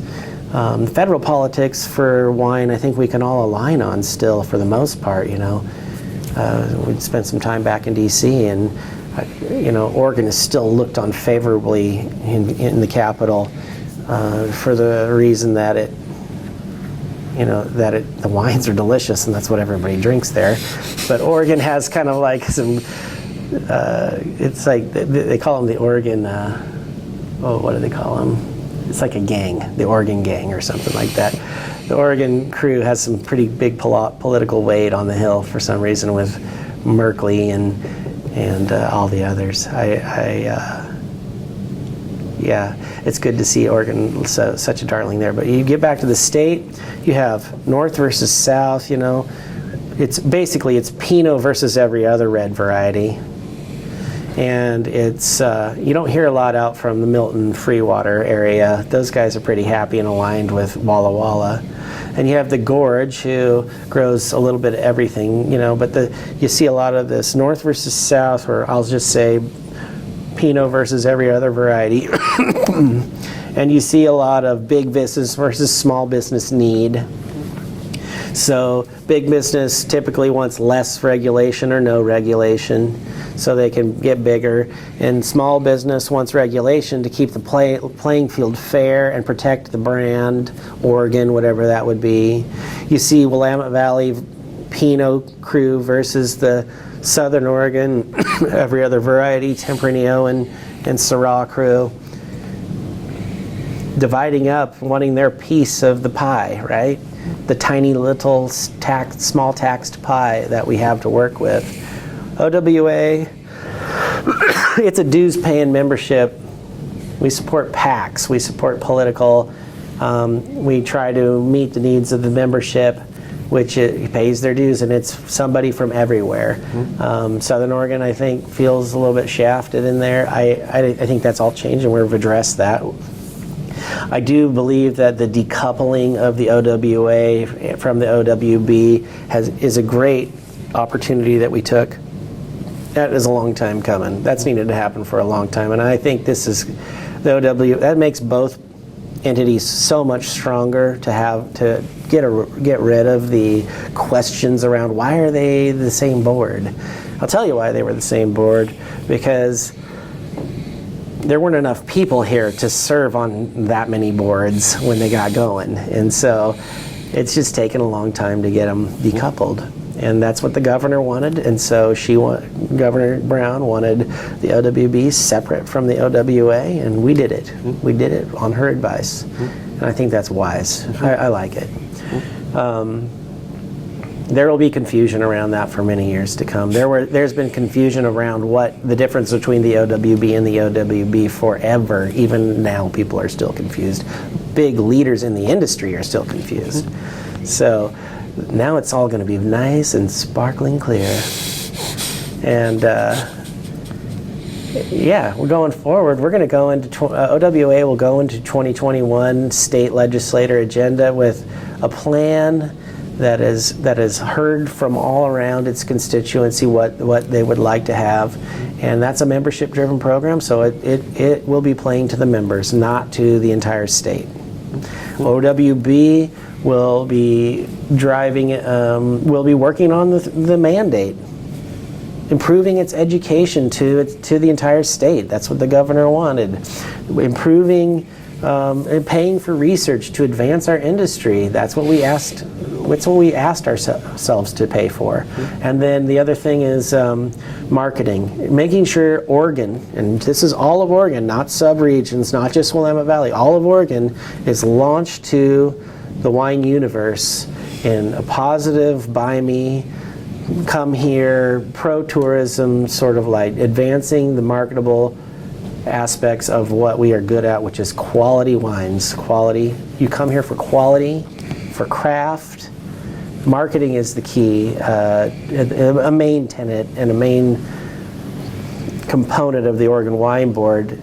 Federal politics for wine, I think we can all align on still for the most part. We spent some time back in D.C. and Oregon is still looked on favorably in the capital for the reason that the wines are delicious and that's what everybody drinks there. But Oregon has kind of like some, it's like, they call them the Oregon, what do they call them? It's like a gang, the Oregon gang or something like that. The Oregon crew has some pretty big political weight on the Hill for some reason with Merkley and all the others. Yeah, it's good to see Oregon such a darling there. But you get back to the state, you have north versus south. it's Pinot versus every other red variety. And it's you don't hear a lot out from the Milton Freewater area. Those guys are pretty happy and aligned with Walla Walla. And you have the Gorge, who grows a little bit of everything, but you see a lot of this north versus south, or I'll just say Pinot versus every other variety. And you see a lot of big business versus small business need. So big business typically wants less regulation or no regulation, so they can get bigger. And small business wants regulation to keep the playing field fair and protect the brand, Oregon, whatever that would be. You see Willamette Valley Pinot Cru versus the Southern Oregon, every other variety, Tempranillo and Syrah Cru, dividing up, wanting their piece of the pie, right? The tiny little small taxed pie that we have to work with. OWA, it's a dues paying membership. We support PACs, we support political. We try to meet the needs of the membership, which it pays their dues, and it's somebody from everywhere. Southern Oregon, I think, feels a little bit shafted in there. I think that's all changed, and we've addressed that. I do believe that the decoupling of the OWA from the OWB is a great opportunity that we took. That is a long time coming. That's needed to happen for a long time, and I think this is the OW. That makes both entities so much stronger to get rid of the questions around why are they the same board. I'll tell you why they were the same board, because there weren't enough people here to serve on that many boards when they got going, and so it's just taken a long time to get them decoupled. And that's what the governor wanted, and so Governor Brown wanted the OWB separate from the OWA, and we did it. We did it on her advice, and I think that's wise. I like it. There will be confusion around that for many years to come. There's been confusion around what the difference between the OWB and the OWB forever. Even now, people are still confused. Big leaders in the industry are still confused. So now it's all going to be nice and sparkling clear. And yeah, we're going forward. We're going to go into OWA will go into 2021 state legislator agenda with a plan that is heard from all around its constituency what they would like to have, and that's a membership-driven program. So it will be playing to the members, not to the entire state. OWB will be driving. Will be working on the mandate, improving its education to the entire state. That's what the governor wanted. Improving and paying for research to advance our industry. That's what we asked. That's what we asked ourselves to pay for. And then the other thing is marketing, making sure Oregon, and this is all of Oregon, not sub-regions, not just Willamette Valley, all of Oregon is launched to the wine universe in a positive, buy me, come here, pro-tourism, sort of like advancing the marketable aspects of what we are good at, which is quality wines. Quality. You come here for quality, for craft. Marketing is the key, a main tenet and a main component of the Oregon Wine Board.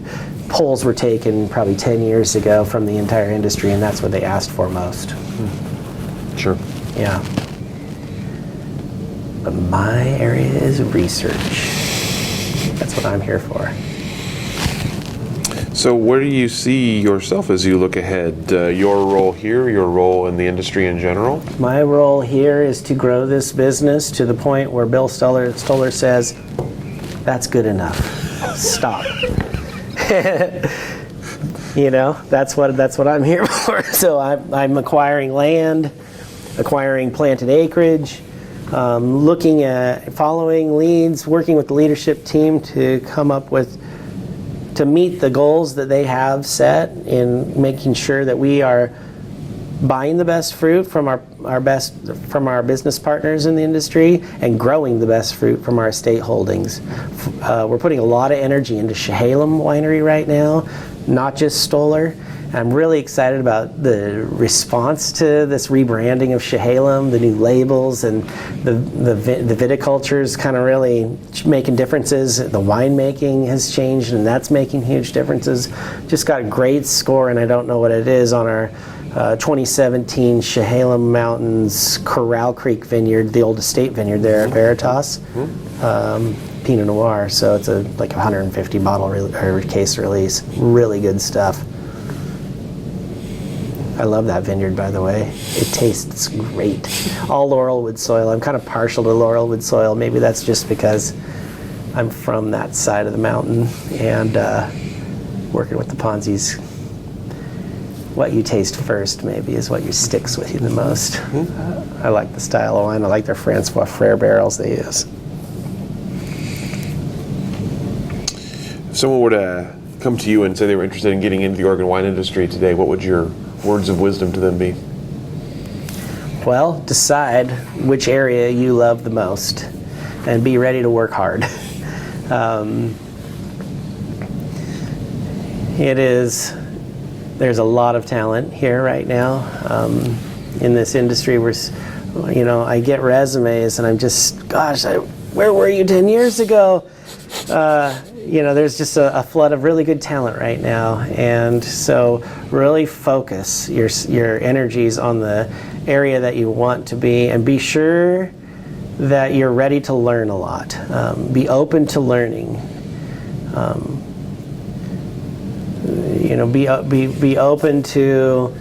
Polls were taken probably 10 years ago from the entire industry, and that's what they asked for most. Sure. Yeah. But my area is research. That's what I'm here for. So where do you see yourself as you look ahead? Your role here, your role in the industry in general? My role here is to grow this business to the point where Bill Stoller says, that's good enough. Stop. That's what I'm here for. So I'm acquiring land, acquiring planted acreage, looking at following leads, working with the leadership team to come up with, to meet the goals that they have set in making sure that we are buying the best fruit from our business partners in the industry and growing the best fruit from our estate holdings. We're putting a lot of energy into Chehalem Winery right now, not just Stoller. I'm really excited about the response to this rebranding of Chehalem, the new labels, and the viticulture is kind of really making differences. The winemaking has changed, and that's making huge differences. Just got a great score, and I don't know what it is, on our 2017 Chehalem Mountains Corral Creek Vineyard, the old estate vineyard there at Veritas. Pinot Noir, so it's like 150 bottle or case release. Really good stuff. I love that vineyard, by the way. It tastes great. All laurelwood soil. I'm kind of partial to laurelwood soil. Maybe that's just because I'm from that side of the mountain and working with the Ponzi's. What you taste first, maybe, is what sticks with you the most. I like the style of wine. I like their Francois Frere barrels they use. If someone were to come to you and say they were interested in getting into the Oregon wine industry today, what would your words of wisdom to them be? Well, decide which area you love the most and be ready to work hard. There's a lot of talent here right now in this industry. I get resumes and I'm just, gosh, where were you 10 years ago? There's just a flood of really good talent right now, and so really focus your energies on the area that you want to be, and be sure that you're ready to learn a lot. Be open to learning. Be open to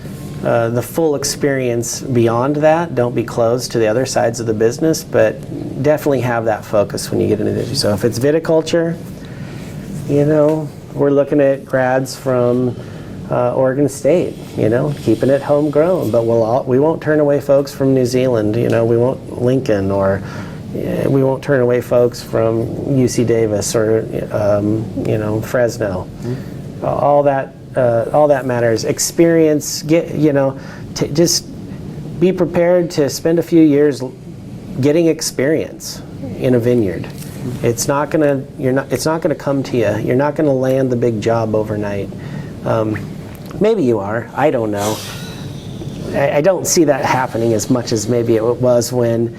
the full experience beyond that. Don't be closed to the other sides of the business, but definitely have that focus when you get into this. So if it's viticulture, we're looking at grads from Oregon State, keeping it homegrown, but we won't turn away folks from New Zealand, we won't Lincoln, or we won't turn away folks from UC Davis or, Fresno. All that matters. Experience, just be prepared to spend a few years getting experience in a vineyard. It's not gonna come to you. You're not gonna land the big job overnight. Maybe you are. I don't know. I don't see that happening as much as maybe it was when,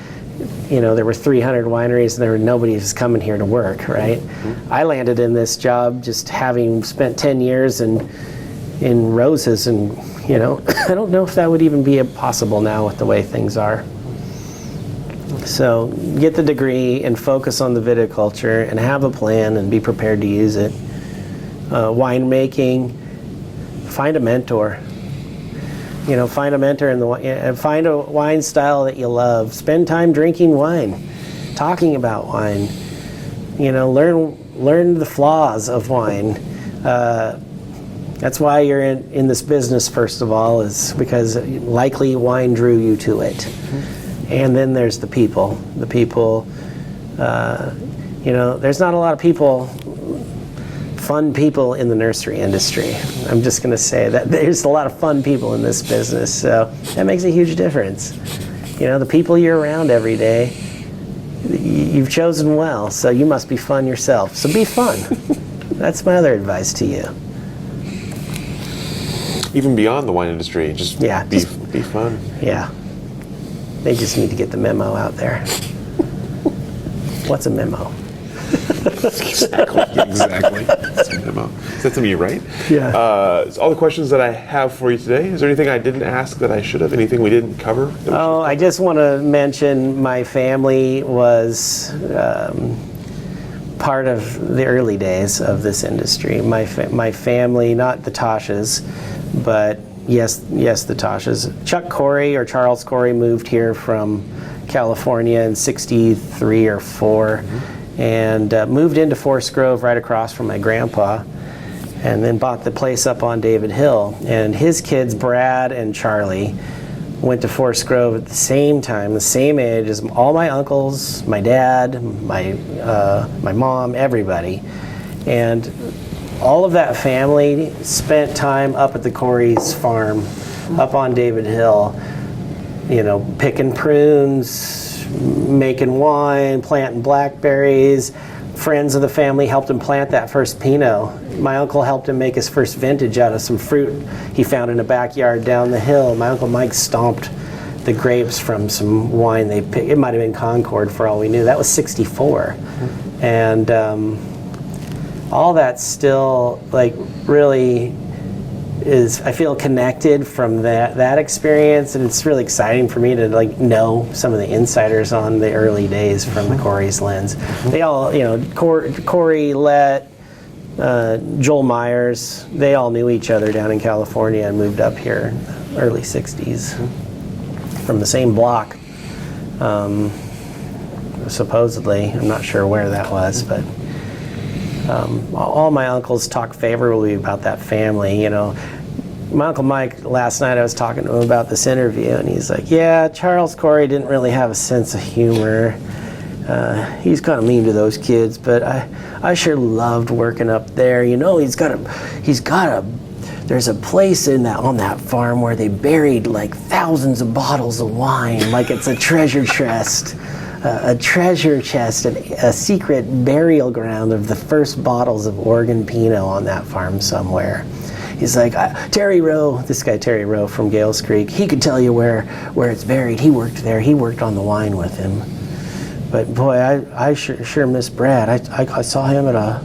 there were 300 wineries and nobody was coming here to work, right? I landed in this job just having spent 10 years in roses, and I don't know if that would even be possible now with the way things are. So get the degree and focus on the viticulture and have a plan and be prepared to use it. Winemaking, find a mentor. Find a mentor and find a wine style that you love. Spend time drinking wine, talking about wine. Learn the flaws of wine. That's why you're in this business, first of all, is because likely wine drew you to it. And then there's the people. The people, there's not a lot of fun people in the nursery industry. I'm just going to say that there's a lot of fun people in this business, so that makes a huge difference. The people you're around every day, you've chosen well, so you must be fun yourself. So be fun. That's my other advice to you. Even beyond the wine industry, just be fun. Yeah. They just need to get the memo out there. What's a memo? Exactly. That's a memo. Is that to me, right? Yeah. It's all the questions that I have for you today. Is there anything I didn't ask that I should have? Anything we didn't cover? I just want to mention my family was part of the early days of this industry. My family, not the Tosches, but yes, the Tosches. Chuck Corey, or Charles Corey, moved here from California in '63 or '4, and moved into Forest Grove right across from my grandpa, and then bought the place up on David Hill. And his kids, Brad and Charlie, went to Forest Grove at the same time, the same age as all my uncles, my dad, my mom, everybody. And all of that family spent time up at the Corey's farm up on David Hill, you know, picking prunes, making wine, planting blackberries. Friends of the family helped him plant that first Pinot. My uncle helped him make his first vintage out of some fruit he found in a backyard down the hill. My Uncle Mike stomped the grapes from some wine they picked. It might have been Concord for all we knew. That was 64. And all that still, like, really is, I feel connected from that experience, and it's really exciting for me to, like, know some of the insiders on the early days from the Corey's lens. They all, you know, Corey, Lett, Joel Myers, they all knew each other down in California and moved up here early 60s from the same block, supposedly. I'm not sure where that was, but all my uncles talk favorably about that family. You know, my Uncle Mike, last night I was talking to him about this interview, and he's like, yeah, Charles Corey didn't really have a sense of humor. He's kind of mean to those kids, but I sure loved working up there. You know, there's a place on that farm where they buried like thousands of bottles of wine, like it's a treasure chest. A treasure chest, a secret burial ground of the first bottles of Oregon Pinot on that farm somewhere. He's like, Terry Rowe, this guy Terry Rowe from Gales Creek, he could tell you where it's buried. He worked there. He worked on the wine with him. But boy, I sure miss Brad. I saw him at a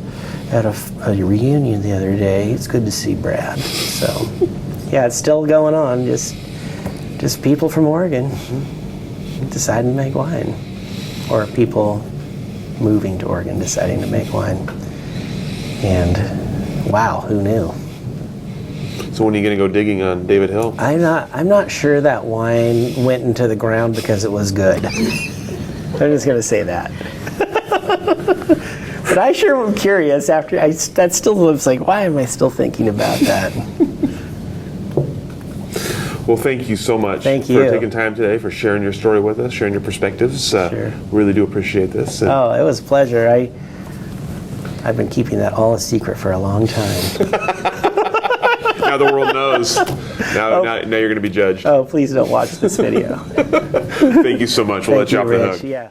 reunion the other day. It's good to see Brad. So, yeah, it's still going on. Just people from Oregon deciding to make wine. Or people moving to Oregon deciding to make wine. And wow, who knew? So when are you going to go digging on David Hill? I'm not sure that wine went into the ground because it was good. I'm just going to say that. But I sure am curious after that still looks like, why am I still thinking about that? Well, thank you so much for taking time today, for sharing your story with us, sharing your perspectives. Sure. Really do appreciate this. Oh, it was a pleasure. I've been keeping that all a secret for a long time. Now the world knows. Now you're going to be judged. Oh, please don't watch this video. Thank you so much. We'll let you off the hook. Yeah.